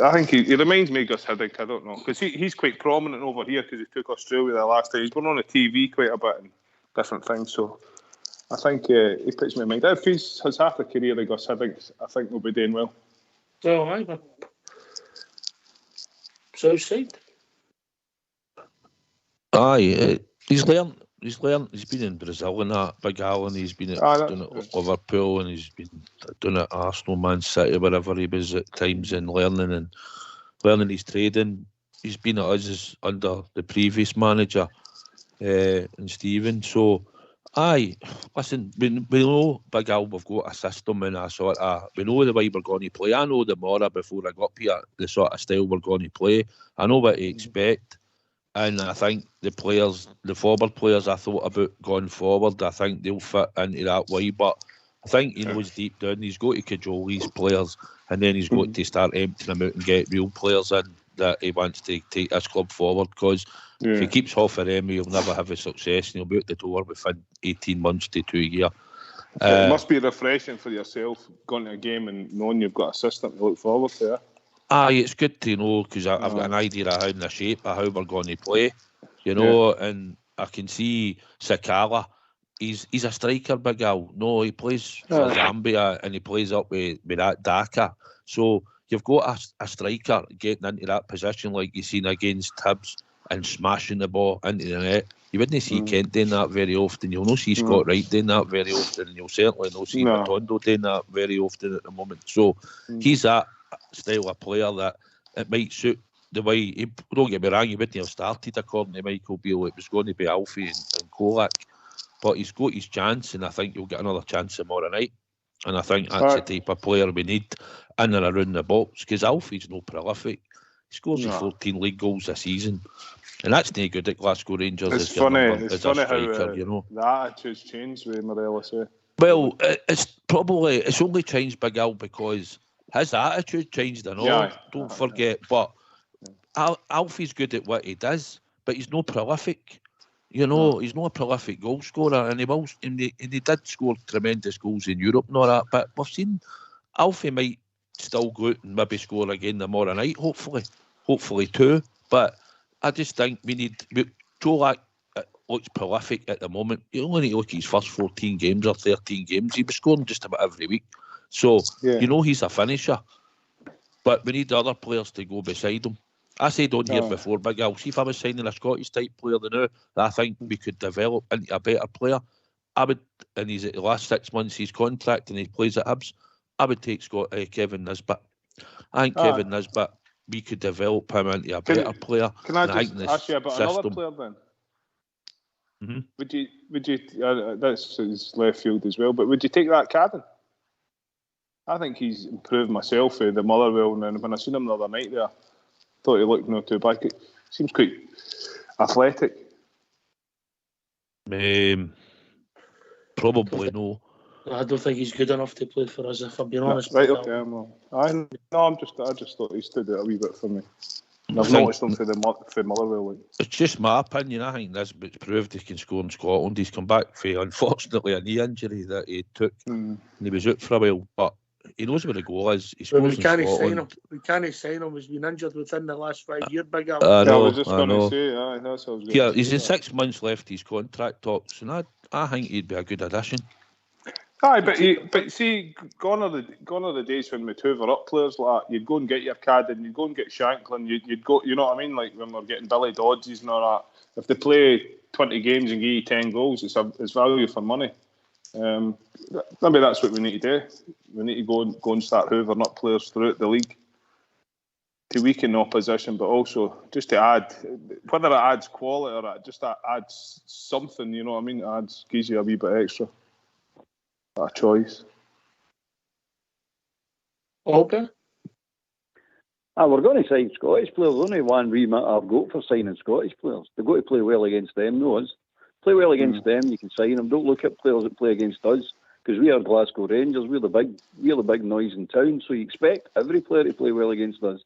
O: I think he reminds me of Gus Hiddink. I don't know, because he's quite prominent over here because he took Australia the last time. He's been on the TV quite a bit and different things. So I think he puts me in mind. If he's has half the career of Gus Hiddink, I think we'll be doing well.
A: So I'm Southside.
C: Aye, he's learned. He's been in Brazil and that, Big Alan. He's been at Liverpool and he's been doing it at Arsenal, Man City, wherever he was at times, and learning his trading. He's been at us under the previous manager, and Stephen. So, listen, we know Big Al, we've got a system and a sort of, we know the way we're going to play. I know the more before I got up here, the sort of style we're going to play. I know what to expect. And I think the forward players I thought about going forward, I think they'll fit into that way. But I think he knows deep down he's got to cajole these players, and then he's got to start emptying them out and get real players in that he wants to take this club forward. Because if he keeps half of them, he'll never have a success, and he'll be out the door within 18 months to 2 years.
O: It must be refreshing for yourself going to a game and knowing you've got a system to look forward to.
C: It's good to know, because I've got an idea of how in the shape of how we're going to play, and I can see Sakala. He's a striker, Big Al. No, he plays for Zambia and he plays up with that Dhaka. So you've got a striker getting into that position like you've seen against Hibs and smashing the ball into the net. You wouldn't see Kent doing that very often. You'll not see Scott Wright doing that very often, and you'll certainly not see Matondo doing that very often at the moment. So he's that style of player that it might suit the way don't get me wrong, he wouldn't have started according to Michael Beale. It was going to be Alfie and Kolak, but he's got his chance, and I think he'll get another chance tomorrow night. And I think that's the type of player we need in and around the box, because Alfie's no prolific. He scores 14 league goals a season, and that's no good at Glasgow Rangers.
O: It's funny how the attitude's changed with Morelos.
C: Well, it's only changed, Big Al, because his attitude changed and all. Don't forget, but Alfie's good at what he does, but he's no prolific. He's not a prolific goal scorer, and he did score tremendous goals in Europe and all that. But we've seen Alfie might still go out and maybe score again tomorrow night, hopefully too. But I just think we need Colak looks prolific at the moment. You only need to look at his first 14 games or 13 games. He was scoring just about every week. So, he's a finisher. But we need the other players to go beside him. I said on here before, Big Al, see if I was signing a Scottish type player now, that I think we could develop into a better player. I would, and he's at the last 6 months his contract and he plays at Hibs, I would take Kevin Nisbet. I think Kevin Nisbet, we could develop him into a better player.
O: Can I just ask you about another player then?
C: Mm-hmm.
O: Would you that's his left field as well, but would you take that Cadden? I think he's improved myself the Motherwell, and when I seen him the other night there, thought he looked not too bad. He seems quite athletic.
C: Probably no.
A: I don't think he's good enough to play for us, if I'm being honest.
O: Right, okay. I just thought he stood out a wee bit for me. And I've noticed him for Motherwell.
C: It's just my opinion. I think Nisbet's proved he can score in Scotland. He's come back for, unfortunately, a knee injury that he took, and he was out for a while. But he knows where the goal is. He scores in Scotland.
A: We can't sign him. He's been injured within the last 5 years, Big Al.
O: I was just going to say, that's what I was going to say.
C: He's in 6 months left his contract talks, and I think he'd be a good addition.
O: Aye, but see, gone are the days when we'd hoover up players like that. You'd go and get your Cadden, you'd go and get Shanklin, you'd go, you know what I mean? Like when we're getting Billy Dodds and all that. If they play 20 games and give you 10 goals, it's value for money. Maybe that's what we need to do. We need to go and start hoovering up players throughout the league. to weaken the opposition, but also just to add, whether it adds quality or it just adds something, you know what I mean? Gives you a wee bit extra. A choice.
A: Olga?
B: We're going to sign Scottish players. There's only one remit I've got for signing Scottish players. They've got to play well against them, no us. Play well against them, you can sign them. Don't look at players that play against us, because we are Glasgow Rangers. We're the big noise in town, so you expect every player to play well against us.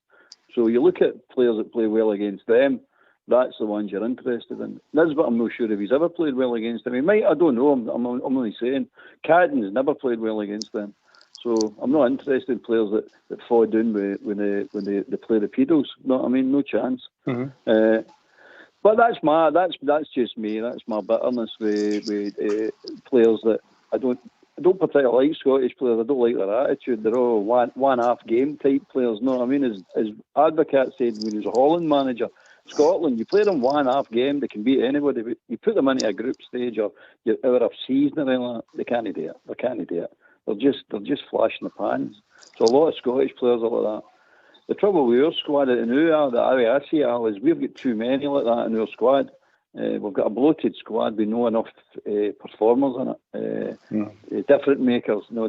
B: So you look at players that play well against them, that's the ones you're interested in. Nisbet, I'm not sure if he's ever played well against them. He might, I don't know. I'm only saying. Cadden's never played well against them. So I'm not interested in players that fall down when they play the pedos. You know what I mean? No chance.
O: Mm-hmm.
B: But that's just me. That's my bitterness with players that I don't particularly like. Scottish players, I don't like their attitude. They're all one half game type players. You know what I mean? As Advocat said when he was a Holland manager, Scotland, you play them one half game, they can beat anybody. But you put them into a group stage or a season or anything like that, they can't do it. They can't do it. They're just flashing the pans. So a lot of Scottish players are like that. The trouble with our squad at the new, the way I see it, Al, is we've got too many like that in our squad. We've got a bloated squad with no enough performers in it. Difference makers, no.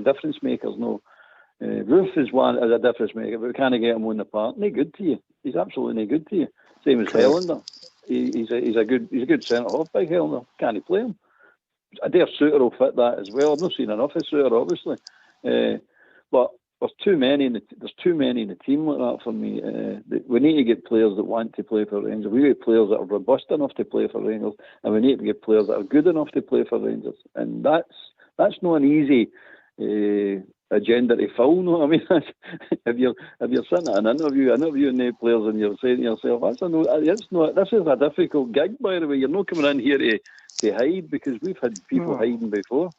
B: Roof is a difference maker, but we can't get him on the park. No good to you. He's absolutely no good to you. Same as Helander. He's a good centre half, big Helander. Can't play him. I dare Suter will fit that as well. I've not seen enough of Suter, obviously, but there's too many in the team like that for me. We need to get players that want to play for Rangers. We need players that are robust enough to play for Rangers, and we need to get players that are good enough to play for Rangers. And that's not an easy agenda to fill. You know what I mean? if you're sitting at an interviewing the players, and you're saying to yourself, this is a difficult gig. By the way, you're not coming in here to hide, because we've had people hiding before.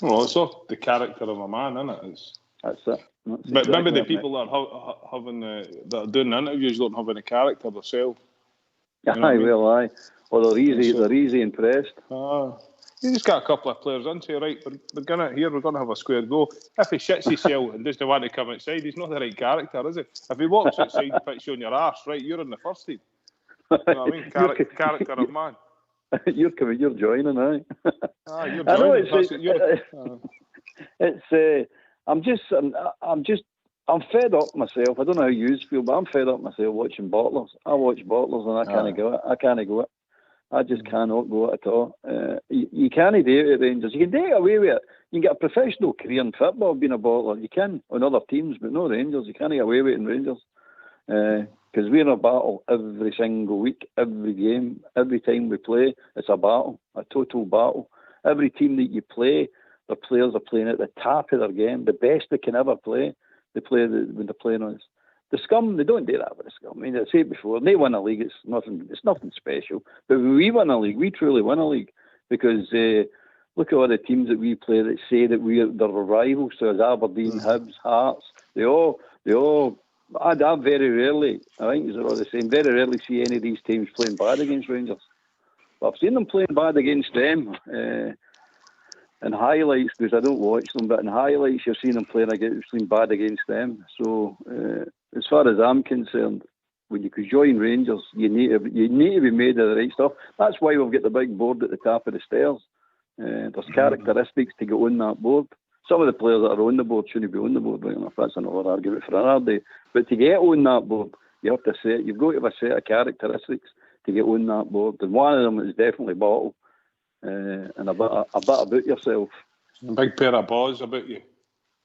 O: Well, it's all the character of a man, isn't it?
B: That's it.
O: But maybe the people that are doing the interviews don't have any character themselves.
B: Aye. Or they're easy impressed.
O: You just got a couple of players in, say, right, we're going to have a square go. If he shits himself and doesn't want to come outside, he's not the right character, is he? If he walks outside and puts you on your arse, right, you're in the first team. You know what I mean? Character of man.
B: You're joining, aye.
O: You're joining.
B: I'm fed up myself. I don't know how you feel, but I'm fed up myself watching bottlers. I watch bottlers and I can't go it. I just cannot go it at all. You can't do it at Rangers. You can do it away with it. You can get a professional career in football being a bottler. You can on other teams, but no Rangers. You can't get away with it in Rangers. Because we're in a battle every single week, every game, every time we play, it's a battle, a total battle. Every team that you play, the players are playing at the top of their game, the best they can ever play. They play when they're playing on us. The Scum, they don't do that with the Scum. I mean, I said it before, they win a league, it's nothing special. But when we win a league, we truly win a league, because look at all the teams that we play that say that they're rivals to us: Aberdeen, Hibs, Hearts. They all. I very rarely, I think it's all the same, very rarely see any of these teams playing bad against Rangers. But I've seen them playing bad against them in highlights, because I don't watch them, but in highlights you're seeing them playing bad against them. So as far as I'm concerned, when you could join Rangers, you need to be made of the right stuff. That's why we've got the big board at the top of the stairs. There's characteristics to get on that board. Some of the players that are on the board shouldn't be on the board, right enough. That's another argument for another day. But to get on that board, you've got to have a set of characteristics to get on that board. And one of them is definitely bottle. And a bit about yourself.
O: A big pair of balls about you.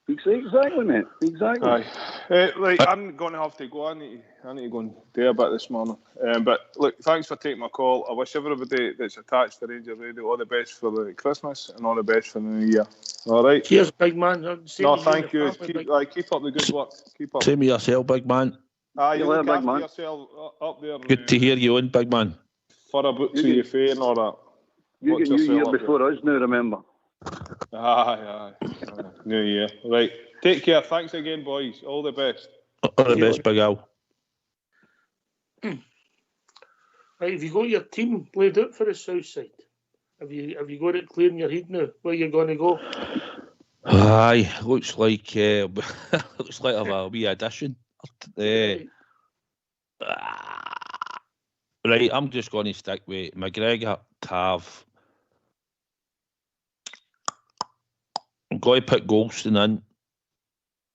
B: Exactly, mate. Exactly.
O: Aye. I'm going to have to go. I need to go and do a bit this morning. But look, thanks for taking my call. I wish everybody that's attached to Rangers Radio all the best for the Christmas and all the best for the New Year. All right.
A: Cheers, big man.
O: Thank you. Keep up the good work.
C: Same with yourself, big man.
O: You look after yourself up there.
C: Good to hear you on, big man.
O: For a book to your face and all that.
B: You get New Year before us now, remember.
O: Aye. New Year. Right. Take care. Thanks again, boys. All the best.
C: All the best, Big Al.
A: Right, have you got your team laid out for the south side? Have you got it clear in your head now where you're going to go?
C: Aye, looks like I've a wee addition. Right, I'm just going to stick with McGregor, Tav. I'm going to put Goldson in,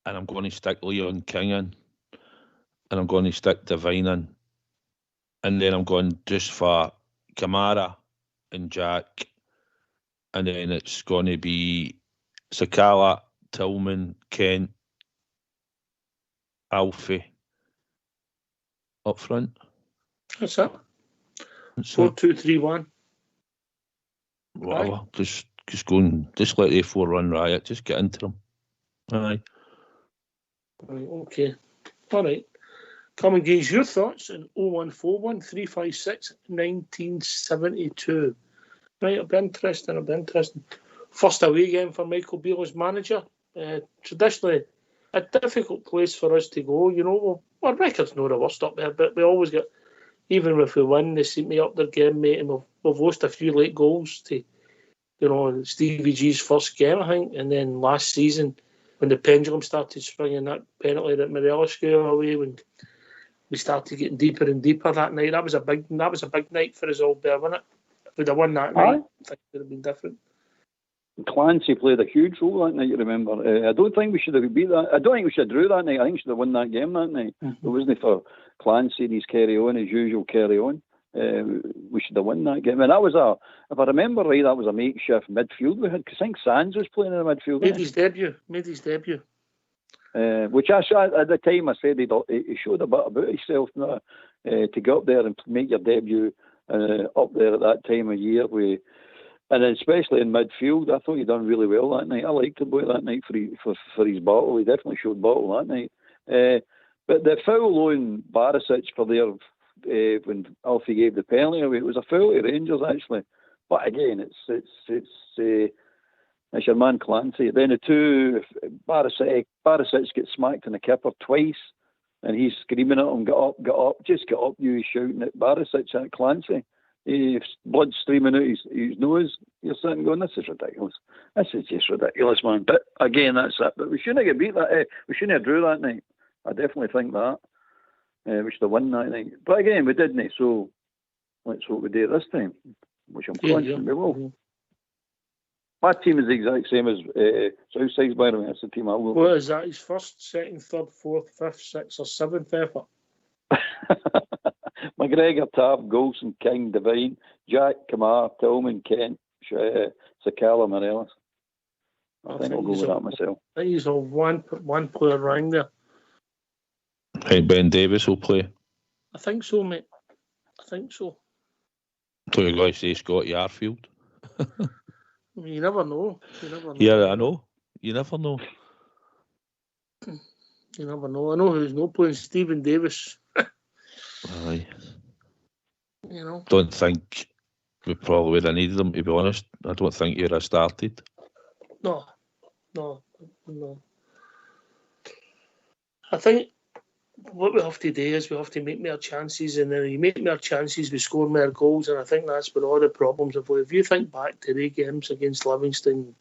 C: and I'm going to stick Leon King in, and I'm going to stick Devine in, and then I'm going just for Kamara and Jack, and then it's going to be Sakala, Tillman, Kent, Alfie up front.
A: That's it. 4-2-3-1.
C: Whatever. Just go and just let A4 run riot. Just get into them. Aye.
A: Right, okay. All right. Come and gauge your thoughts on 0141 356 1972. Right, it'll be interesting. First away game for Michael Beale as manager. Traditionally, a difficult place for us to go. You know, our record's not the worst up there, but we always get, even if we win, they seem to up their game, mate, and we've lost a few late goals to, you know, Stevie G's first game, I think, and then last season when the pendulum started swinging, that penalty that Morelos gave away, when we started getting deeper and deeper that night. That was a big night for us all there, wasn't it? If we'd have won that night, I think it would have been different.
B: Clancy played a huge role that night, you remember. I don't think we should have beat that. I don't think we should have drew that night. I think we should have won that game that night. It wasn't for Clancy and his carry on, his usual carry on. We should have won that game. And that was if I remember right, that was a makeshift midfield we had, because I think Sands was playing in the midfield.
A: Made his debut.
B: Which at the time I said he showed a bit about himself now, to get up there and make your debut up there at that time of year. And especially in midfield, I thought he done really well that night. I liked the boy that night for his bottle. He definitely showed bottle that night. But the foul on Barisic for there, when Alfie gave the penalty away, it was a foul to Rangers actually. But again, it's your man Clancy. Then the two, Barisic gets smacked in the kipper twice, and he's screaming at him, "Get up, just get up!" You, he's shouting at Barisic at Clancy. Blood streaming out his nose. You're sitting going, "This is ridiculous. This is just ridiculous, man." But again, that's it. But we shouldn't have beat that. We shouldn't have drew that night. I definitely think that. We should have won that night. But again, we didn't. So let's hope we do it this time, which I'm confident we will. My team is the exact same as Southside's, by the way. That's the team I will.
A: What is that? His first, second, third, fourth, fifth, sixth, or seventh effort?
B: McGregor, Tav, Golson, King, Devine, Jack, Kamar, Tillman, Kent, Sakala, Morelos. I think I'll go with that myself.
A: I think he's all one player rang there.
C: I think Ben Davis will play.
A: I think so, mate. I think so.
C: So you're going to say Scotty Arfield?
A: You never know.
C: Yeah, I know. You never know.
A: You never know. I know who's not playing. Stephen Davis.
C: Aye.
A: You know.
C: Don't think we probably would have needed him, to be honest. I don't think he'd have started.
A: No. I think what we have to do is we have to make more chances, and then you make more chances, we score more goals, and I think that's where all the problems have. If you think back to the games against Livingston,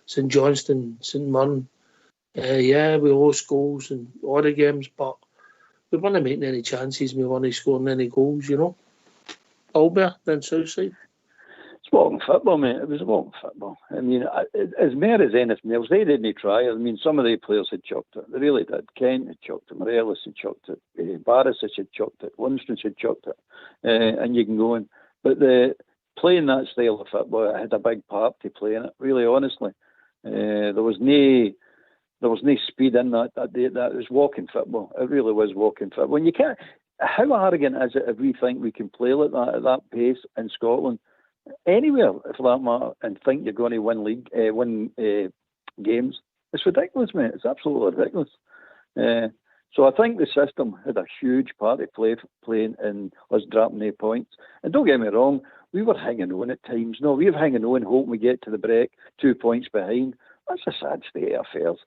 A: St Johnstone, St Mirren, we lost goals in all the games, but we weren't making any chances, we weren't scoring any goals, you know. Albert, then Southside.
B: It's walking football, mate. It was walking football. I mean, as mere as anything else, they didn't try. I mean, some of the players had chucked it. They really did. Kent had chucked it. Morelos had chucked it. Barisic had chucked it. Lundstrom had chucked it. And you can go on. But playing that style of football, I had a big part to play in it, really, honestly. There was no speed in that day. That was walking football. It really was walking football. And you can't... How arrogant is it if we think we can play like that at that pace in Scotland, anywhere for that matter, and think you're going to win games? It's ridiculous, mate. It's absolutely ridiculous. So I think the system had a huge part to play in us dropping 8 points. And don't get me wrong, we were hanging on at times. No, we were hanging on, hoping we get to the break 2 points behind. That's a sad state of affairs.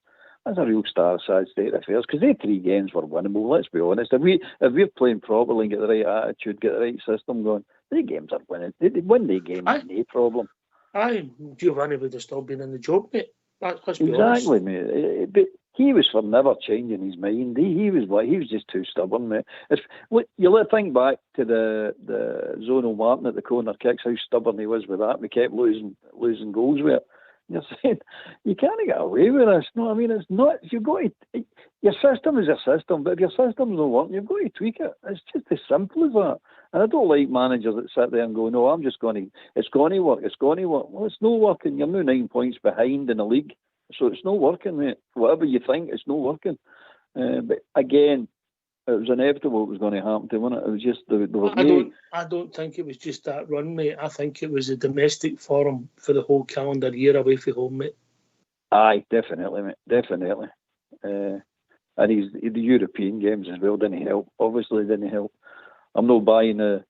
B: That's a real sad state of affairs, because they 3 games were winnable, let's be honest. If we're playing properly and get the right attitude, get the right system going, the games are winning. They win the game, no problem.
A: Aye, Giovanni would have still been in the job, mate. Let's be
B: exactly,
A: honest.
B: Mate. he was for never changing his mind. He was just too stubborn, mate. Think back to the zonal marking at the corner kicks, how stubborn he was with that. We kept losing goals with it. You're saying you can't get away with this. No, I mean, it's not. You've got to. Your system is your system, but if your system's not working, you've got to tweak it. It's just as simple as that. And I don't like managers that sit there and go, "No, I'm just going to. It's going to work. It's going to work." Well, it's not working. You're now 9 points behind in the league, so it's not working, mate. Whatever you think, it's not working. But again, it was inevitable it was going to happen to him, wasn't it? It was just
A: I don't think it was just that run, mate. I think it was a domestic form for the whole calendar year away from home, mate.
B: Aye, definitely, mate. Definitely. And the European games as well didn't help. Obviously didn't help. I'm not buying our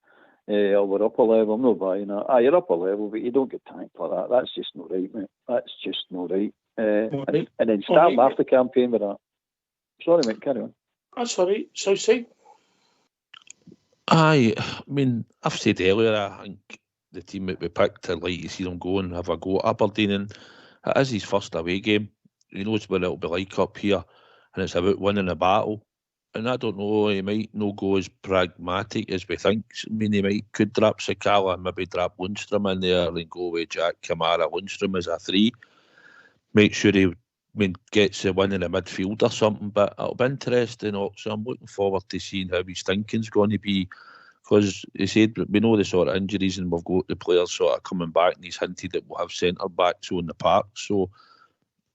B: upper level. I'm not buying that. Aye, you're upper level, but you don't get tanked for that. That's just not right, mate. That's just not right. And then starting off the campaign with that. Sorry, mate, carry on.
A: That's all right. Southside?
C: Aye, I mean, I've said earlier, I think the team that we picked, I'd like to see them go and have a go at Aberdeen, and it is his first away game. He knows what it'll be like up here, and it's about winning a battle. And I don't know, he might not go as pragmatic as we think. I mean, he could drop Sakala and maybe drop Lundstrom in there and go with Jack Kamara, Lundstrom as a 3. Make sure he gets a win in the midfield or something, but it'll be interesting also. I'm looking forward to seeing how his thinking's going to be, because he said we know the sort of injuries and we've got the players sort of coming back, and he's hinted that we'll have centre-backs on the park. So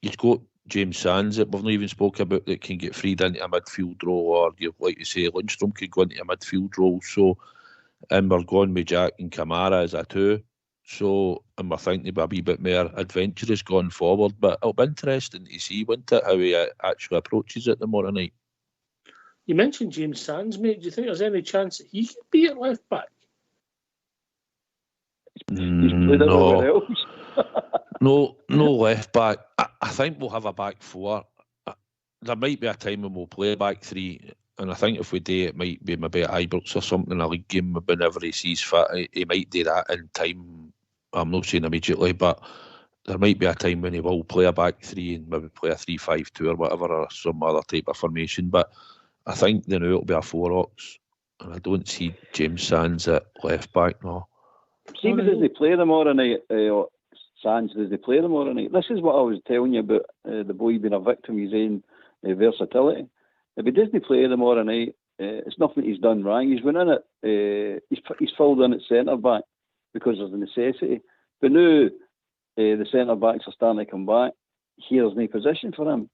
C: he's got James Sands that we've not even spoken about that can get freed into a midfield role, or you like to say Lundstrom could go into a midfield role. So, and we're going with Jack and Kamara as a 2. So, and we're thinking to be a wee bit more adventurous going forward. But it'll be interesting to see, won't it, how he actually approaches it tomorrow night.
A: You mentioned James Sands, mate. Do you think there's any chance that he could be at left back?
C: No. No left back. I think we'll have a back 4. There might be a time when we'll play a back 3. And I think if we do, it might be maybe at Ibrox or something in a league game whenever he sees fit. He might do that in time. I'm not saying immediately, but there might be a time when he will play a back 3 and maybe play a 3-5-2 or whatever, or some other type of formation. But I think now it'll be a 4-ox. And I don't see James Sands at left back now.
B: See, but does they play them all night? Sands, does they play them all night? This is what I was telling you about the boy being a victim of his own versatility. If he doesn't play them all night, it's nothing he's done wrong. He's went in it. He's filled in at centre back because of the necessity. But now the centre backs are starting to come back. Here's no position for him.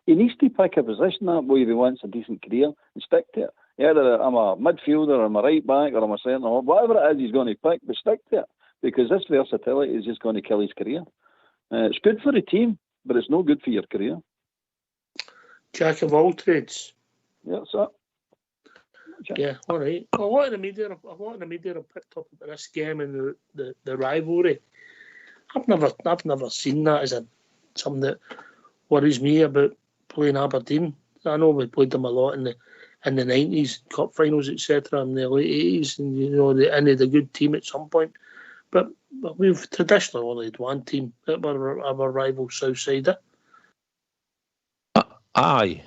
B: He needs to pick a position, that boy, if he wants a decent career, and stick to it. Either I'm a midfielder, or I'm a right back, or I'm a centre, whatever it is he's going to pick, but stick to it, because this versatility is just going to kill his career. It's good for the team, but it's no good for your career.
A: Jack of all trades.
B: Yeah, sir.
A: Yeah, all right. A lot of the media have picked up about this game and the rivalry. I've never seen that as something that worries me about playing Aberdeen. I know we played them a lot in the 90s, cup finals, etc., in the late 80s, and they ended a good team at some point. But we've traditionally only had one team that were our rival Southsider.
C: Aye.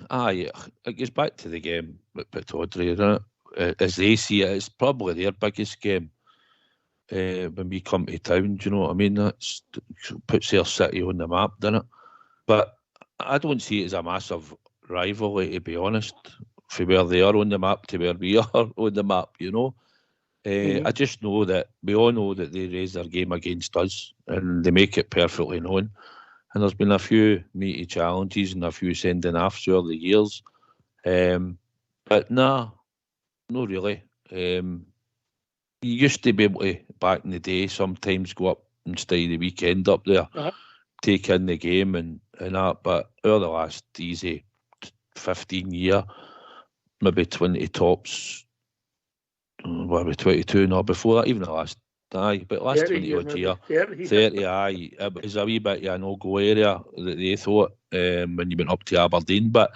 C: It goes back to the game at Pittodrie, isn't it? As they see it, it's probably their biggest game when we come to town. Do you know what I mean? That puts their city on the map, doesn't it? But I don't see it as a massive rivalry, to be honest, from where they are on the map to where we are on the map, I just know that we all know that they raise their game against us and they make it perfectly known. And there's been a few meaty challenges and a few sending offs over the years. But nah, not really. You used to be able to, back in the day, sometimes go up and stay the weekend up there, take in the game and that. But over the last easy 15 year, maybe 20 tops, 22 now, before that, even the last, but last 20 odd year, 30, it was a wee bit of a no-go area that they thought when you went up to Aberdeen. But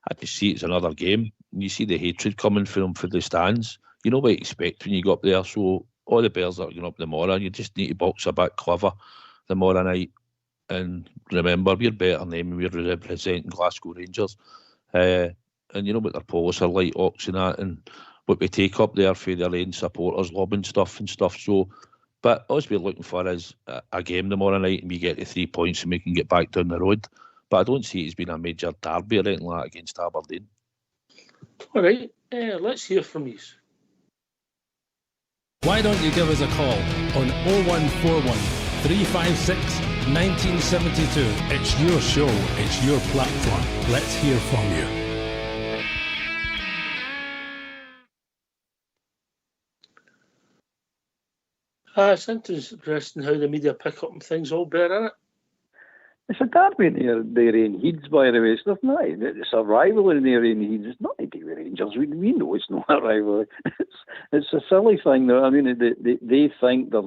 C: I just see it's another game. And you see the hatred coming from for the stands. You know what you expect when you go up there. So all the Bears that are going up tomorrow, you just need to box a bit clever tomorrow night And remember, we're better than them. We're representing Glasgow Rangers. And you know what their policy are like, Ox and that, and what we take up there for their own supporters, lobbing stuff and stuff. So, but all we're looking for is a game tomorrow night and we get to 3 points and we can get back down the road. But I don't see it as being a major derby or anything like that against Aberdeen.
A: All right, let's hear from you.
J: Why don't you give us a call on 0141 356 1972. It's your show, it's your platform. Let's hear from you.
A: It's interesting how the media pick up on things all better, isn't it?
B: It's a derby near Darien Heeds, by the way. It's a rivalry near Darien Heeds. It's not to do with Rangers. We know it's not a rivalry. It's a silly thing, though. I mean, they think they're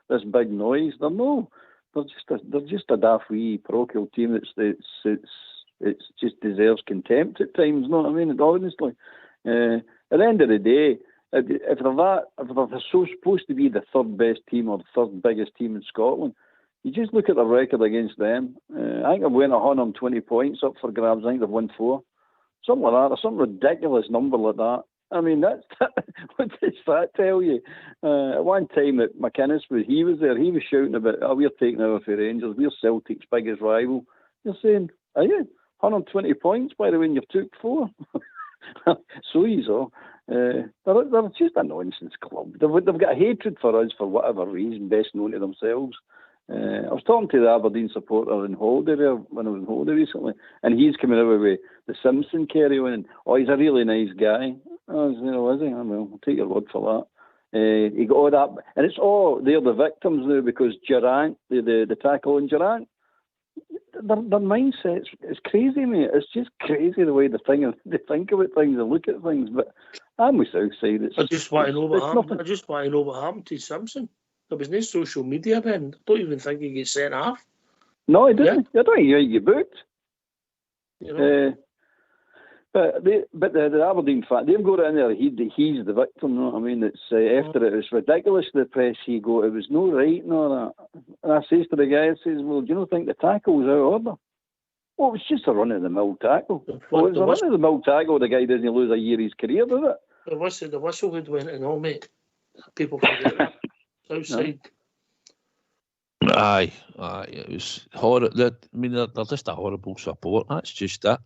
B: this big noise. They're no. They're just a daft wee parochial team it's just deserves contempt at times. No, I mean, honestly. At the end of the day, if they're so supposed to be the third best team or the third biggest team in Scotland, you just look at the record against them. I think they've won 120 points up for grabs. I think they've won 4. Something like that, or some ridiculous number like that. I mean, what does that tell you? At one time at McInnes, he was there, he was shouting about, we're taking over for Rangers, we're Celtic's biggest rival. You're saying, are you? 120 points, by the way, and you've took 4. So he's all. They're just a nonsense club. They've got hatred for us for whatever reason, best known to themselves. I was talking to the Aberdeen supporter in holiday there when I was on holiday recently, and he's coming over with the Simpson carry on, and he's a really nice guy. I was, is he? Well, I'll take your word for that. He got all that, and it's all they're the victims now because Durant, the tackle on Durant, their mindset is crazy, mate. It's just crazy the way they think about things and look at things. But I'm with Southside.
A: I just want to know what happened. I just want to know what happened to Simpson. There was no social media then. I don't even think he gets sent off.
B: No, he didn't. I don't think he get booked.
A: You know?
B: But the Aberdeen fan, they've got it in there. He's the victim. You know what I mean? It's after it was ridiculous. The press he got, it was no right and all that. And I says to the guy, I says, "Well, do you not think the tackle was out of order?" Well, it was just a run of the mill tackle. Well, it's a run of the mill tackle. The guy doesn't lose a year of his career, does it?
A: The whistle would went and all, mate. People forget that. Outside.
C: Aye, it was horrible. I mean, they're just a horrible support. That's just it.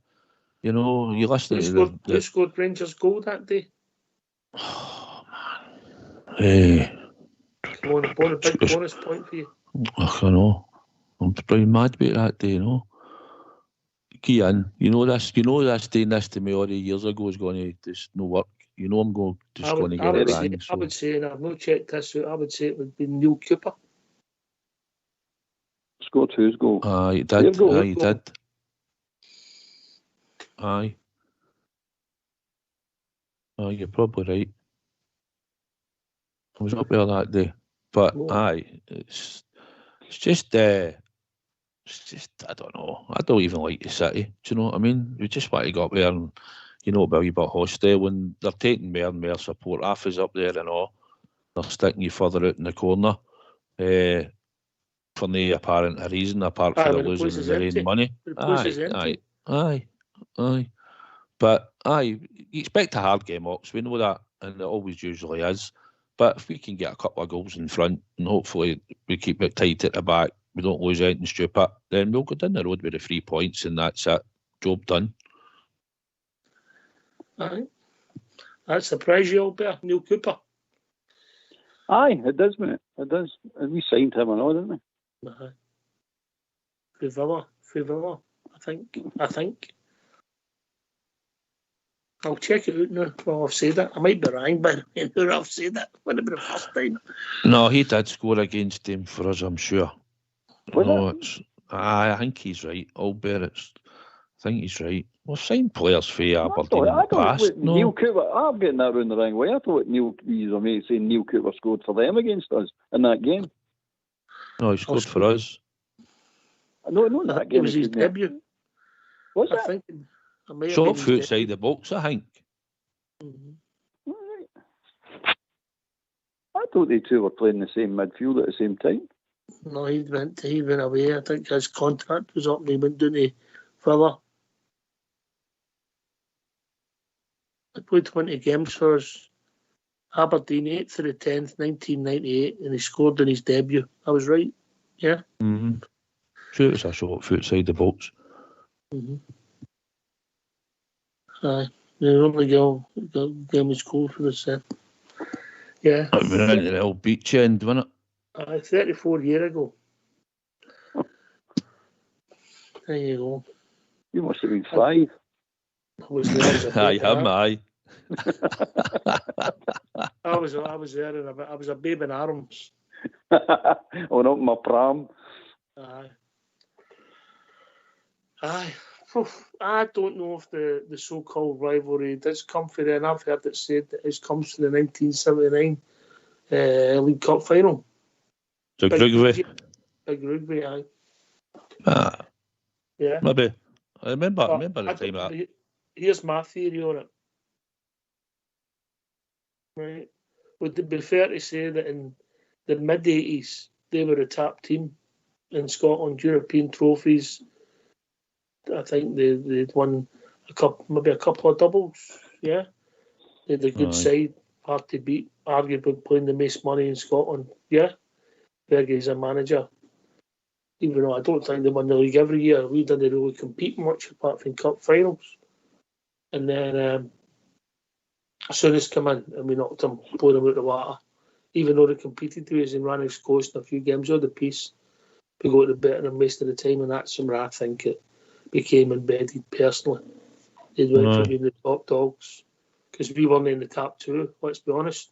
C: You know, you listen to
A: who scored Rangers' goal that day?
C: Oh, man.
A: Big bonus point for you.
C: I know. I'm pretty mad about that day, you know. Kean, you know this doing this to me all the years ago is going to just no work. You know I'm going to get it wrong.
A: I would say, and I've not checked this out, I would say it would be Neil Cooper.
B: Scored whose goal?
C: Aye, he did. He did. Aye. You're probably right. I was up there that day. But aye, it's just I don't know. I don't even like the city. Do you know what I mean? We just want to go up there and, you know, be a wee bit hostile when they're taking more and more support. Half is up there and all. They're sticking you further out in the corner for no apparent reason apart from the losing their own money. Aye. But you expect a hard game, Ox. We know that, and it always usually is. But if we can get a couple of goals in front and hopefully we keep it tight at the back, we don't lose anything stupid, then we'll go down the road with the 3 points and that's it. Job done.
A: Aye. That surprised you, Albert, Neil Cooper?
B: Aye, it does, mate. It does. And we signed him and all, didn't we?
A: Aye. For Villa, I think. I'll check it out now. Well, I've said it. I might be wrong, but I've said it. Wouldn't it be the first time?
C: No, he did score against him for us, I'm sure. I think he's right. Albert, I think he's right. We've signed players for Aberdeen in the past.
B: Neil Cooper, I'm getting that round the wrong way. I thought Neil Cooper scored for them against us in that game.
C: No, he scored for us.
B: No, not that game.
A: It was his debut.
B: Was it?
C: Shot foot outside the box, I think.
B: Mm-hmm. Right. I thought they two were playing the same midfield at the same time.
A: No, he went away. I think his contract was up and he went down to Villa. I played 20 games for us. Aberdeen, 8th to the 10th, 1998, and he scored in his debut. I was right, yeah?
C: Mm-hmm. Sure, it was a shot outside the box.
A: Mm-hmm. Aye. The only game was scored for us then. Yeah.
C: It went into the old beach end, wasn't it?
A: 34 years ago. There you go.
B: You must have been 5.
A: I was there.
C: I am, aye.
A: I was there, and I was a babe in arms.
B: On up my pram.
A: Aye. I don't know if the so-called rivalry does come from then. I've heard it said that it comes from the 1979 League Cup final.
C: So Grugby.
A: Big rugby, aye.
C: Yeah. Maybe. I remember the time that.
A: Here's my theory on it. Right. Would it be fair to say that in the mid-80s, they were a top team in Scotland, European trophies? I think they'd won a couple of doubles, yeah? They had a good side, hard to beat, arguably playing the most money in Scotland, yeah? Fergie's a manager. Even though I don't think they won the league every year, we didn't really compete much apart from cup finals. And then Souness come in and we knocked them, blew them out the water. Even though they competed to us and ran his course in a few games of the piece, we got the better and most of the time, and that's where I think it became embedded personally. They went from being the top dogs because we weren't in the top 2, let's be honest.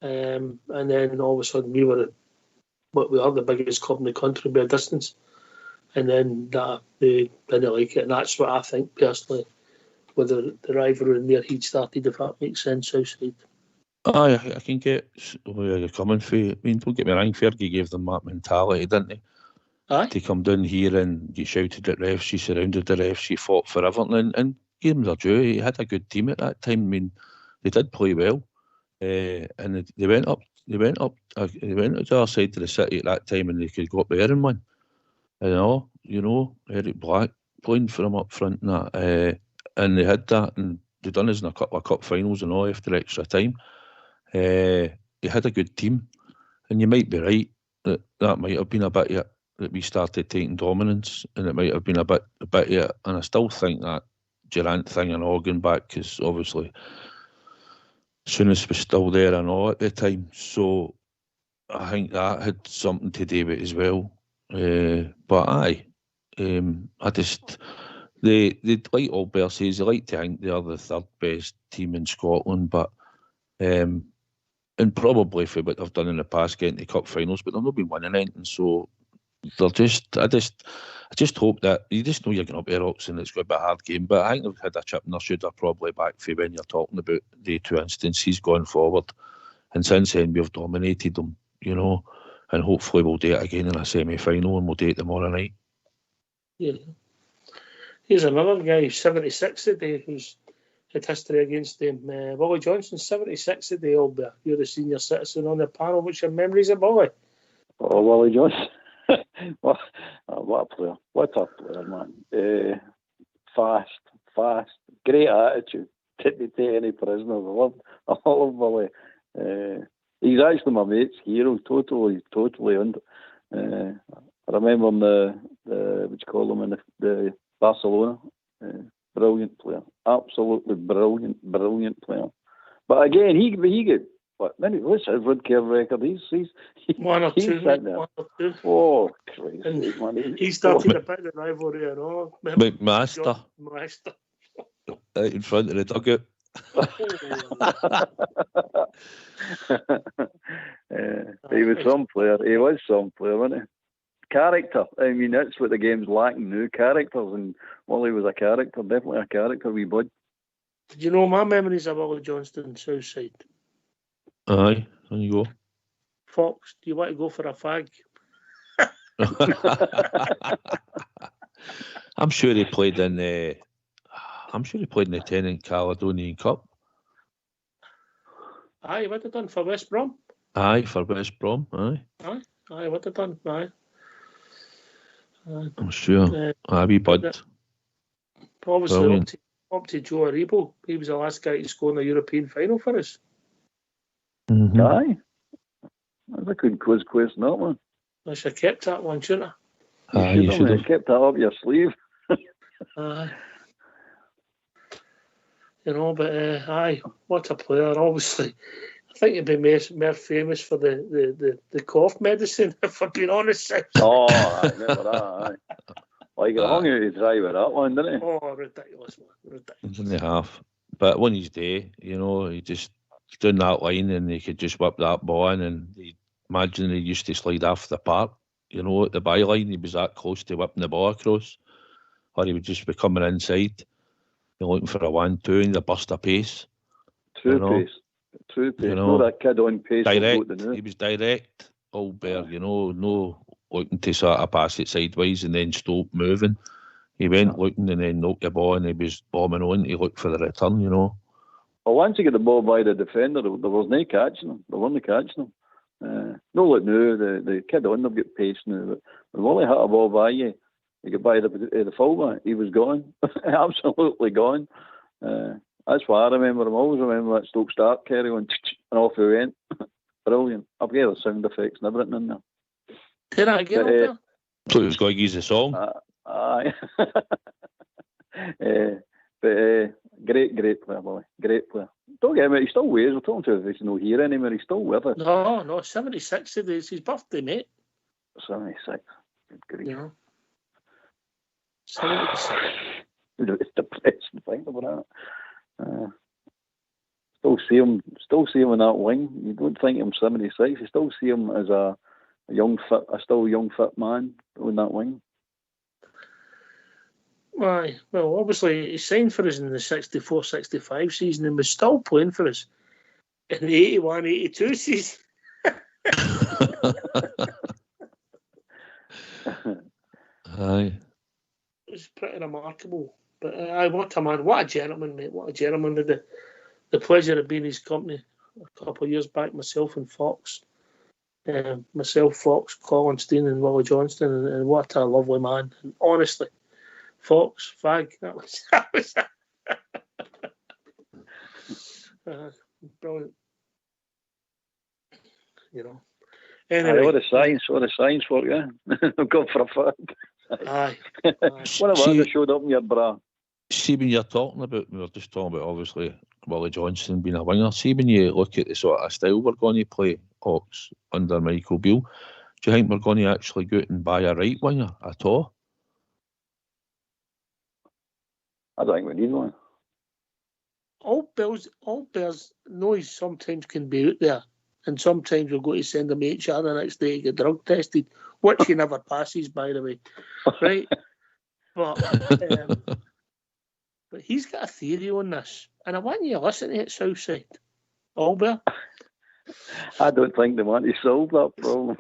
A: And then all of a sudden we were the biggest club in the country by a distance. And then they didn't like it, and that's what I think personally. Whether the rivalry in there he'd started, if that makes sense, outside.
C: Aye, I can get where you're coming from. I mean, don't get me wrong, Fergie gave them that mentality, didn't he?
A: Aye.
C: To come down here and you shouted at refs, you surrounded the refs, you fought for everything, and gave them their due. He had a good team at that time. I mean, they did play well, and they went up to the other side of the city at that time, and they could go up there and win. You know, Eric Black playing for them up front and that. And they had that, and they done us in a couple of cup finals and all after extra time. They had a good team, and you might be right that might have been a bit of it, that we started taking dominance, and it might have been a bit of it. And I still think that Durant thing and all going back, because obviously Souness was still there and all at the time, so I think that had something to do with it as well. But aye, I just. They like all Bear says, they like to think they are the third best team in Scotland, but and probably for what they've done in the past, getting to cup finals, but they've not been winning anything. So they're I just hope that you just know you're going up to Rocks and it's going to be a hard game. But I think they've had a chip in their shoulder probably back for when you're talking about the 2 instances going forward. And since then we've dominated them, you know, and hopefully we'll do it again in a semi-final and we'll do it tomorrow night.
A: Yeah. Here's another guy, 76 today, who's had history against him. Willie Johnson, 76 today, Albert. You're the senior citizen on the panel. What's your memories of Willie?
B: Oh, Willie Johnson. what a player. What a player, man. Fast. Great attitude. Didn't take any prisoners. I love Willie. He's actually my mate's hero. Totally under. I remember him what you call him, in the Barcelona. Brilliant player. Absolutely brilliant player. But again, he get what's his red curve record? He's
A: 1 or 2.
B: Oh, crazy, man.
A: He started a bit of the rivalry and all.
C: McMaster. Right in front of the dugout.
B: He was some player. He was some player, wasn't he? Character. I mean, that's what the game's lacking now. Characters, and Willie was a character, definitely a character, wee bud.
A: Did you know my memories of Willie Johnston, Southside?
C: Aye, there you go.
A: Fox, do you want to go for a fag?
C: I'm sure he played in the Tenant Caledonian Cup.
A: Aye, what have done for West Brom?
C: Aye, for West Brom. Aye.
A: Aye, what they done? Aye.
C: I'm sure. Wee bud.
A: Obviously, up to Joe Aribo. He was the last guy to score in the European final for us.
C: Mm-hmm.
B: Aye. That's a good quiz question, that one.
A: I should have kept that one, shouldn't I?
C: Aye, you should have
B: kept that up your sleeve.
A: Aye. You know, but aye, what a player, obviously. I think he'd be more famous for the cough medicine, if I'm being honest.
B: Oh, aye, never that, aye. Well, he got hung out to dry with that one, didn't he?
A: Oh, ridiculous, man. Ridiculous.
C: And a half. But on his day, you know, he just down that line and he could just whip that ball in, and imagine he used to slide off the park, you know, at the byline. He was that close to whipping the ball across. Or he would just be coming inside, looking for a 1-2 and the burst of pace.
B: True pace. You know, that kid on pace.
C: Direct. He was direct, all bear, you know, no looking to sort of pass it sideways and then stop moving. He went looking and then knocked the ball, and he was bombing on to look for the return, you know.
B: Well, once you get the ball by the defender, there was no catching him. They weren't catching him. No, like now, the kid on them get pace now. But when Wally hit a ball by you get by the fullback, he was gone. Absolutely gone. That's why I remember him. I always remember that Stoke start carry on, and off he went. Brilliant. I've got the sound effects and everything in there.
A: Did I get it?
C: So it was going to use a song.
B: Aye. Great player, boy. Great player. Don't get me, he still weighs. We're talking to him if he's not here anymore. He's still with us.
A: No, 76 today. It's his birthday, mate.
B: 76. Good grief.
A: You know. 76.
B: It's depressing thing about that. Still see him in that wing. You don't think him 76. You still see him as a young fit man on that wing.
A: Aye, well, obviously he signed for us in the 64-65 season and was still playing for us in the 81-82 season.
C: Aye.
A: It's pretty remarkable. But what a man, what a gentleman, mate, what a gentleman. With the pleasure of being in his company a couple of years back, myself and Fox. Fox, Colin Steen and Willie Johnston, and what a lovely man. And honestly, Fox, fag, that was brilliant. You know. Anyway,
B: what a science for you. I've gone for a fag.
A: Aye.
B: What about it showed up in your bra?
C: See, when you're talking about, we were just talking about obviously Willie Johnston being a winger. See, when you look at the sort of style we're going to play Hawks under Michael Beale, do you think we're going to actually go out and buy a right winger at all?
B: I don't think we need one.
A: All Bears know he sometimes can be out there, and sometimes we'll go to send him HR the next day to get drug tested, which he never passes, by the way. Right? But he's got a theory on this, and I want you to listen to it, Southside. Albert.
B: I don't think they want to solve that problem.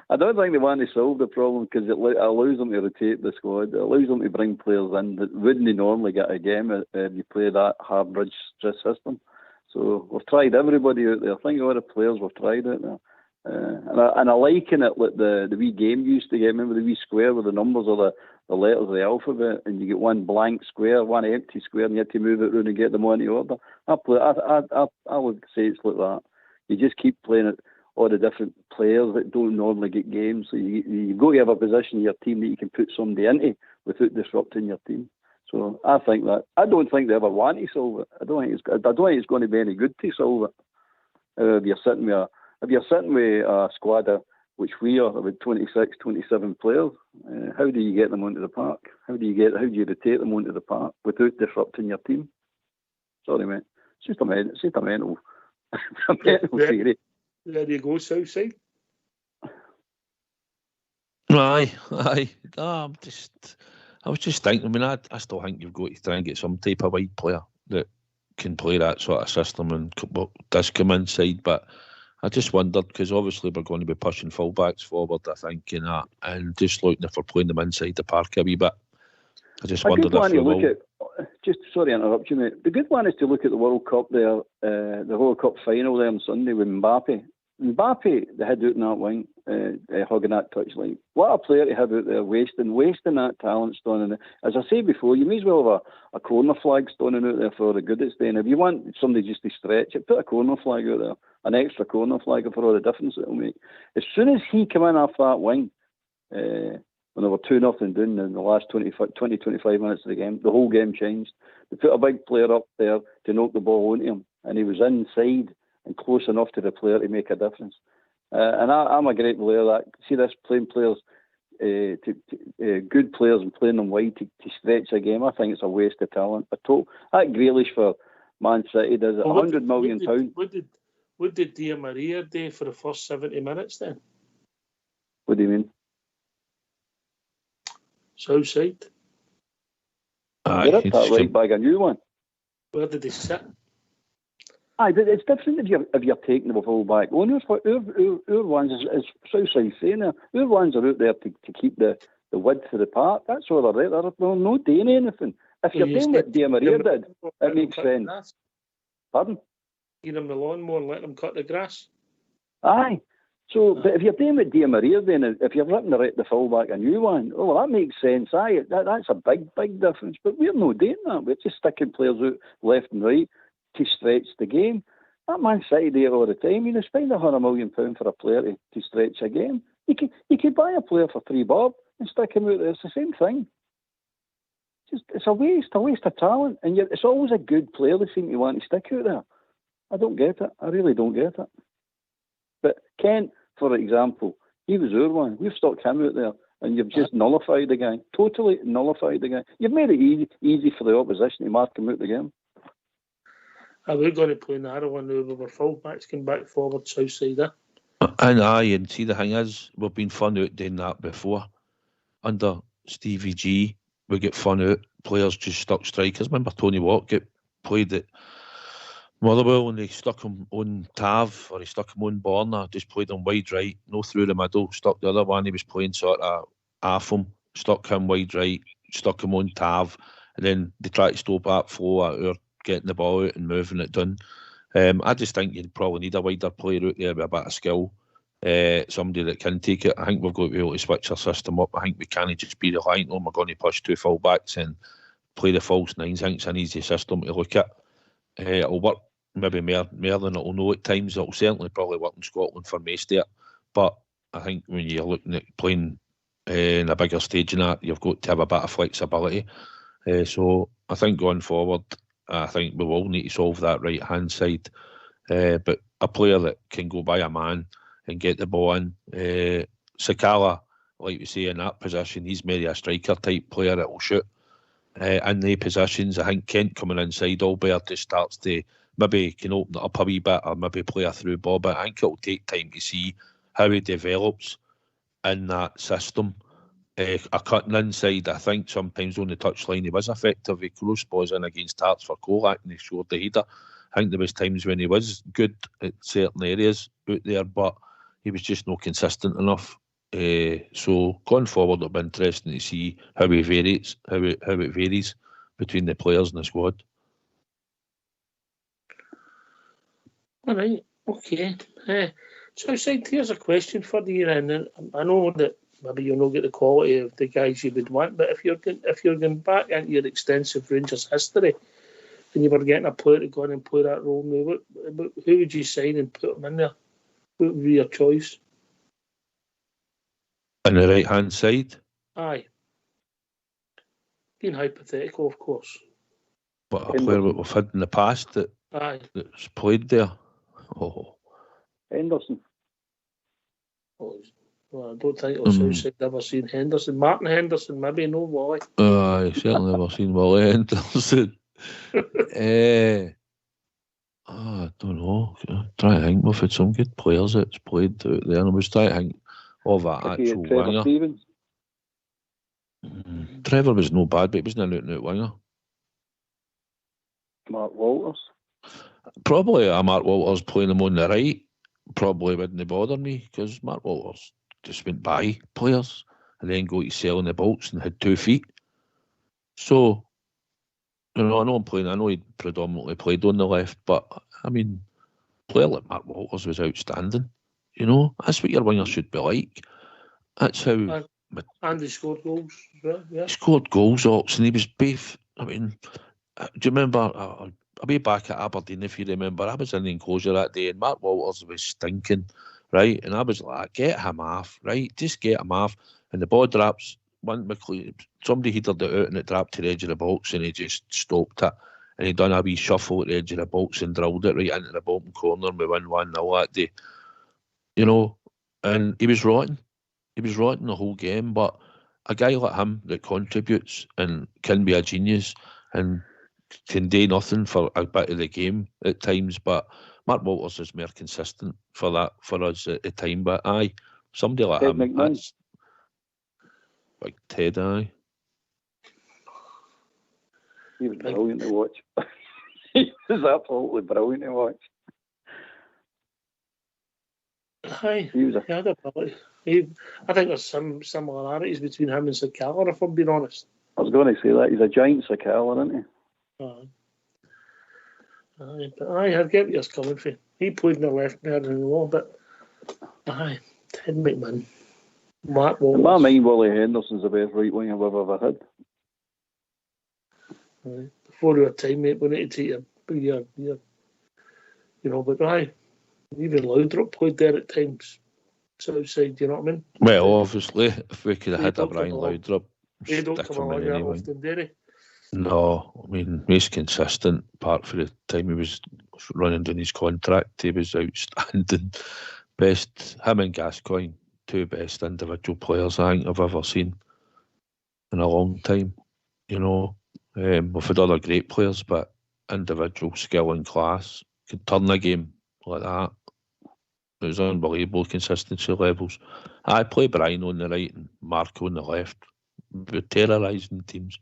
B: I don't think they want to solve the problem because it allows them to rotate the squad. It allows them to bring players in that wouldn't normally get a game if you play that hard bridge stress system. So we've tried everybody out there. Think of all the players we've tried out there. And I liken it like the wee game you used to get. Remember the wee square with the numbers or the letters of the alphabet, and you get one blank square, one empty square, and you have to move it around and get them on the order. I would say it's like that. You just keep playing it, all the different players that don't normally get games. So you go to have a position in your team that you can put somebody into without disrupting your team. So I think that I don't think they ever want to solve it. I don't think it's going to be any good to solve it. If you're sitting with a squad which we are about 26, 27 players, how do you get them onto the park? How do you rotate them onto the park without disrupting your team? Sorry, mate. It's just a mental theory.
A: There you go, Southside.
C: Aye. I was just thinking. I mean, I still think you've got to try and get some type of wide player that can play that sort of system and does come inside. But I just wondered, because obviously we're going to be pushing fullbacks forward, I think, and just looking if we're playing them inside the park a wee bit. I just wondered if we will.
B: Sorry to interrupt you, mate. The good one is to look at the World Cup there, the World Cup final there on Sunday with Mbappe. Mbappe, the head out in that wing, hugging that touchline. What a player to have out there, wasting that talent, standing there. As I say before, you may as well have a corner flag standing out there for the good it's doing. If you want somebody just to stretch it, put a corner flag out there, an extra corner flag for all the difference it'll make. As soon as he came in off that wing, when they were 2-0 down in the last 20-25 minutes of the game, the whole game changed. They put a big player up there to knock the ball onto him, and he was inside and close enough to the player to make a difference. And I'm a great believer that. See this, playing players, good players and playing them wide to stretch a game. I think it's a waste of talent. That Grealish for Man City does it. £100 million.
A: What did Di Maria do for the first 70 minutes then?
B: What do you mean?
A: Southside.
B: Get up that right bag, a new one.
A: Where did they sit?
B: Aye, but it's different if you're taking the full back. Our ones is Southside saying there. Our ones are out there to keep the width of the park. That's all they're there. They're not doing anything. If you're doing what Di Maria did, it makes sense. Pardon?
A: Give them the lawnmower and let them cut the grass.
B: Aye. So, but if you're doing what Di Maria then, if you're ripping the fullback a new one, that makes sense. Aye, that's a big difference. But we're not doing that. We're just sticking players out left and right to stretch the game. That Man City do it all the time. You know, spend £100 million for a player to stretch a game. You could buy a player for £3 bob and stick him out there. It's the same thing. It's a waste of talent. And yet it's always a good player they seem to want to stick out there. I don't get it. I really don't get it. But Kent, for example, he was our one. We've stuck him out there, and you've just nullified the guy. Totally nullified the guy. You've made it easy for the opposition to mark him out the game.
A: Are we going to play narrow one now with our full-backs going back forward, south side?
C: And see, the thing is, we've been fun out doing that before. Under Stevie G, we get fun out. Players just stuck strikers. Remember Tony Watt get played at Motherwell and they stuck him on Tav, or he stuck him on Borna, just played him wide right, no through the middle, stuck the other one, he was playing sort of half him, stuck him wide right, stuck him on Tav, and then they tried to stop that flow out or getting the ball out and moving it done. I just think you'd probably need a wider player out there with a bit of skill, somebody that can take it. I think we've got to be able to switch our system up. I think we can't just be reliant on we're going to push two full-backs and play the false nines. I think it's an easy system to look at. It'll work maybe more than it'll know at times. It'll certainly probably work in Scotland for most of it. But I think when you're looking at playing in a bigger stage than that, you've got to have a bit of flexibility. So I think going forward, I think we will need to solve that right-hand side. But a player that can go by a man and get the ball in. Sakala, like we say, in that position, he's maybe a striker-type player that will shoot. In the positions, I think Kent coming inside, Albert just starts to maybe can open it up a wee bit or maybe play a through ball, but I think it'll take time to see how he develops in that system. A cutting inside, I think sometimes on the touchline he was effective. He crossed balls in against Hearts for Kolak and he scored the header. I think there was times when he was good at certain areas out there, but he was just not consistent enough. So going forward, it'll be interesting to see how he varies, how it varies between the players in the squad.
A: All right, okay. So, here's a question for you, and I know that maybe you'll not get the quality of the guys you would want, but if you're going back into your extensive Rangers history, and you were getting a player to go in and play that role now, who would you sign and put him in there? What would be your choice?
C: On the right-hand side?
A: Aye. Being hypothetical, of course.
C: But a player that we've had in the past that's played there? Oh.
B: Henderson.
A: Well, I don't think I've ever seen Henderson. Martin Henderson, maybe, no Wally.
C: I certainly never seen Wally Henderson. I don't know. I'm trying to think. We've had some good players that's played out there, and I was trying to think of that actual winger.
B: Stevens.
C: Trevor was no bad, but he wasn't an out-and-out winger.
B: Mark Walters.
C: Probably a Mark Walters playing him on the right probably wouldn't bother me, because Mark Walters just went by players and then go to selling the bolts and had 2 feet. So, I know he predominantly played on the left, but I mean, a player like Mark Walters was outstanding. You know, that's what your winger should be like. That's how.
A: And he scored goals. Yeah.
C: He scored goals, Ox, and he was both. I mean, do you remember? I'll be back at Aberdeen, if you remember. I was in the enclosure that day, and Mark Walters was stinking, right? And I was like, get him off, right? Just get him off. And the ball drops. Somebody headed it out, and it dropped to the edge of the box, and he just stopped it. And he done a wee shuffle at the edge of the box and drilled it right into the bottom corner, and we won 1-0 that day. You know, and he was rotten. He was rotten the whole game, but a guy like him that contributes and can be a genius and can do nothing for a bit of the game at times, but Mark Walters is more consistent for that for us at the time. But aye, somebody like
B: Ted
C: him,
B: McMahon.
C: that's like Ted, aye.
B: He was brilliant to watch. He was absolutely brilliant to watch.
A: Aye, he had a ability. I think there's some similarities between him and Sakala, if I'm being honest.
B: I was going to say that. He's a giant Sakala, isn't he?
A: Aye, but I get where you're coming from. He played in the left there and all, but aye, Ted McMahon. Mark Walters.
B: In my mind, Wally Henderson's the best right winger we've ever had.
A: Aye. Before your time, mate, we need to take your you know, but aye, even Laudrup played there at times. Southside, you know what I mean?
C: Well, obviously, if we could have had a Brian Laudrup,
A: they don't come along that
C: anyway.
A: often, do they?
C: No, I mean, most consistent, apart for the time he was running down his contract, he was outstanding. Best, him and Gascoigne, two best individual players I think I've ever seen in a long time. You know, we've had other great players, but individual skill and class could turn a game like that. It was unbelievable consistency levels. I play Brian on the right and Marco on the left. We're terrorising teams.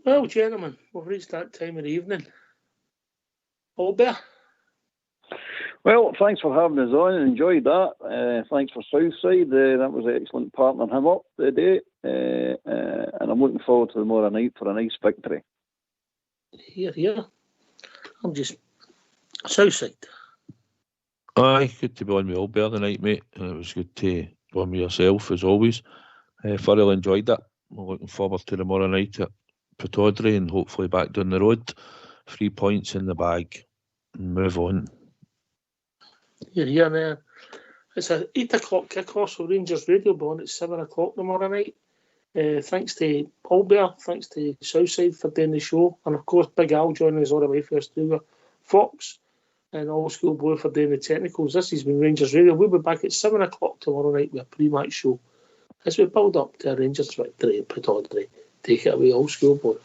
A: Well, gentlemen, we've reached that time of the evening. Albert?
B: Well, thanks for having us on. Enjoyed that. Thanks for Southside. That was excellent partnering him up today. And I'm looking forward to tomorrow night for a nice victory.
A: Here. I'm just Southside.
C: Aye, good to be on with Albert tonight, mate. It was good to be on with yourself, as always. Thoroughly enjoyed that. We're looking forward to tomorrow night at Pataudry and hopefully back down the road. 3 points in the bag and move on.
A: Here, man. It's an 8 o'clock kick-off, so Rangers Radio will be on at 7 o'clock tomorrow night. Thanks to Albert, thanks to Southside for doing the show, and of course Big Al joining us all the way for Studio, Fox and Old School Boy for doing the technicals. This has been Rangers Radio. We'll be back at 7 o'clock tomorrow night with a pre-match show as we build up to a Rangers victory at Pataudry. Take it away, Old School Boy.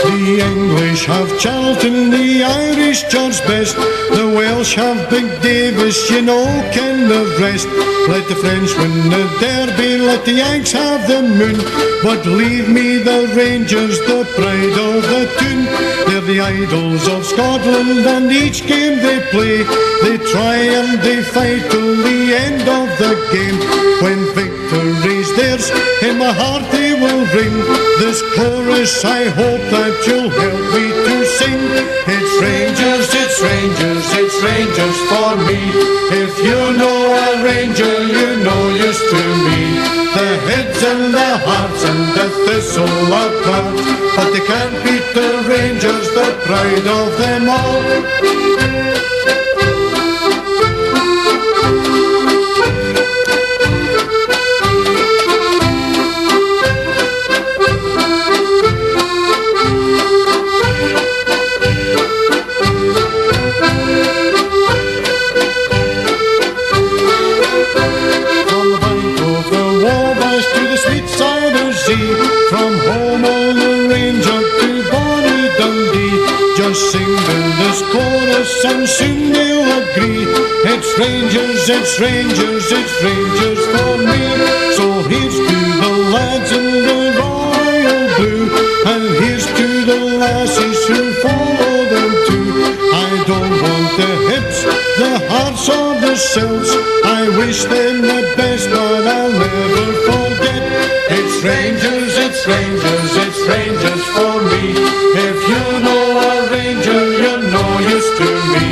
P: The English have Charlton, the Irish George Best, the Welsh have Big Davis, you know, Ken the rest. Let the French win the derby, let the Yanks have the moon, but leave me the Rangers, the pride of the tune. They're the idols of Scotland, and each game they play, they try and they fight till the end of the game. When victory's theirs, in my heart they will ring this chorus. I hope that you'll help me to sing. It's Rangers, it's Rangers, it's Rangers for me. If you know a Ranger, you know used to me. The heads and the hearts and the thistle apart, but they can't beat the Rangers, the pride of them all. From home on the range up to Bonnie Dundee, just sing this chorus and soon they'll agree. It's Rangers, it's Rangers, it's Rangers for me. So here's to the lads in the royal blue, and here's to the lassies who follow them too. I don't want the hips, the hearts for themselves. I wish them the best, but I'll never forget. It's Rangers, it's Rangers, it's Rangers for me. If you know a Ranger, you're no use to me.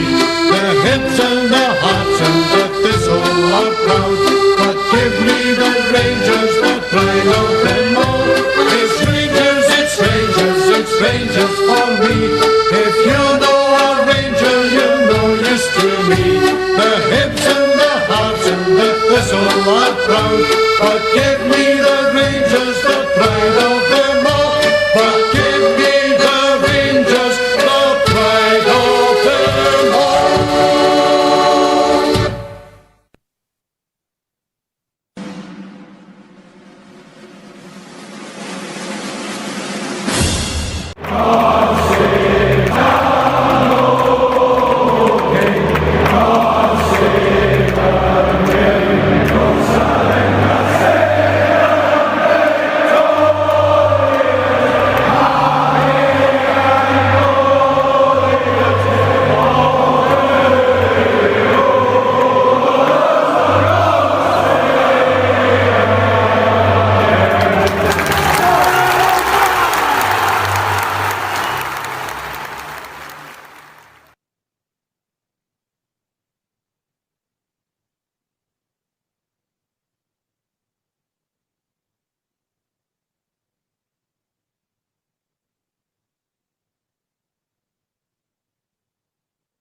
P: The hips and the hearts and the thistle are proud, but give me the Rangers, the pride of them all. It's Rangers, it's Rangers, it's Rangers for me. If you know a Ranger, you're no use to me. The hips and the hearts and the thistle are proud, but give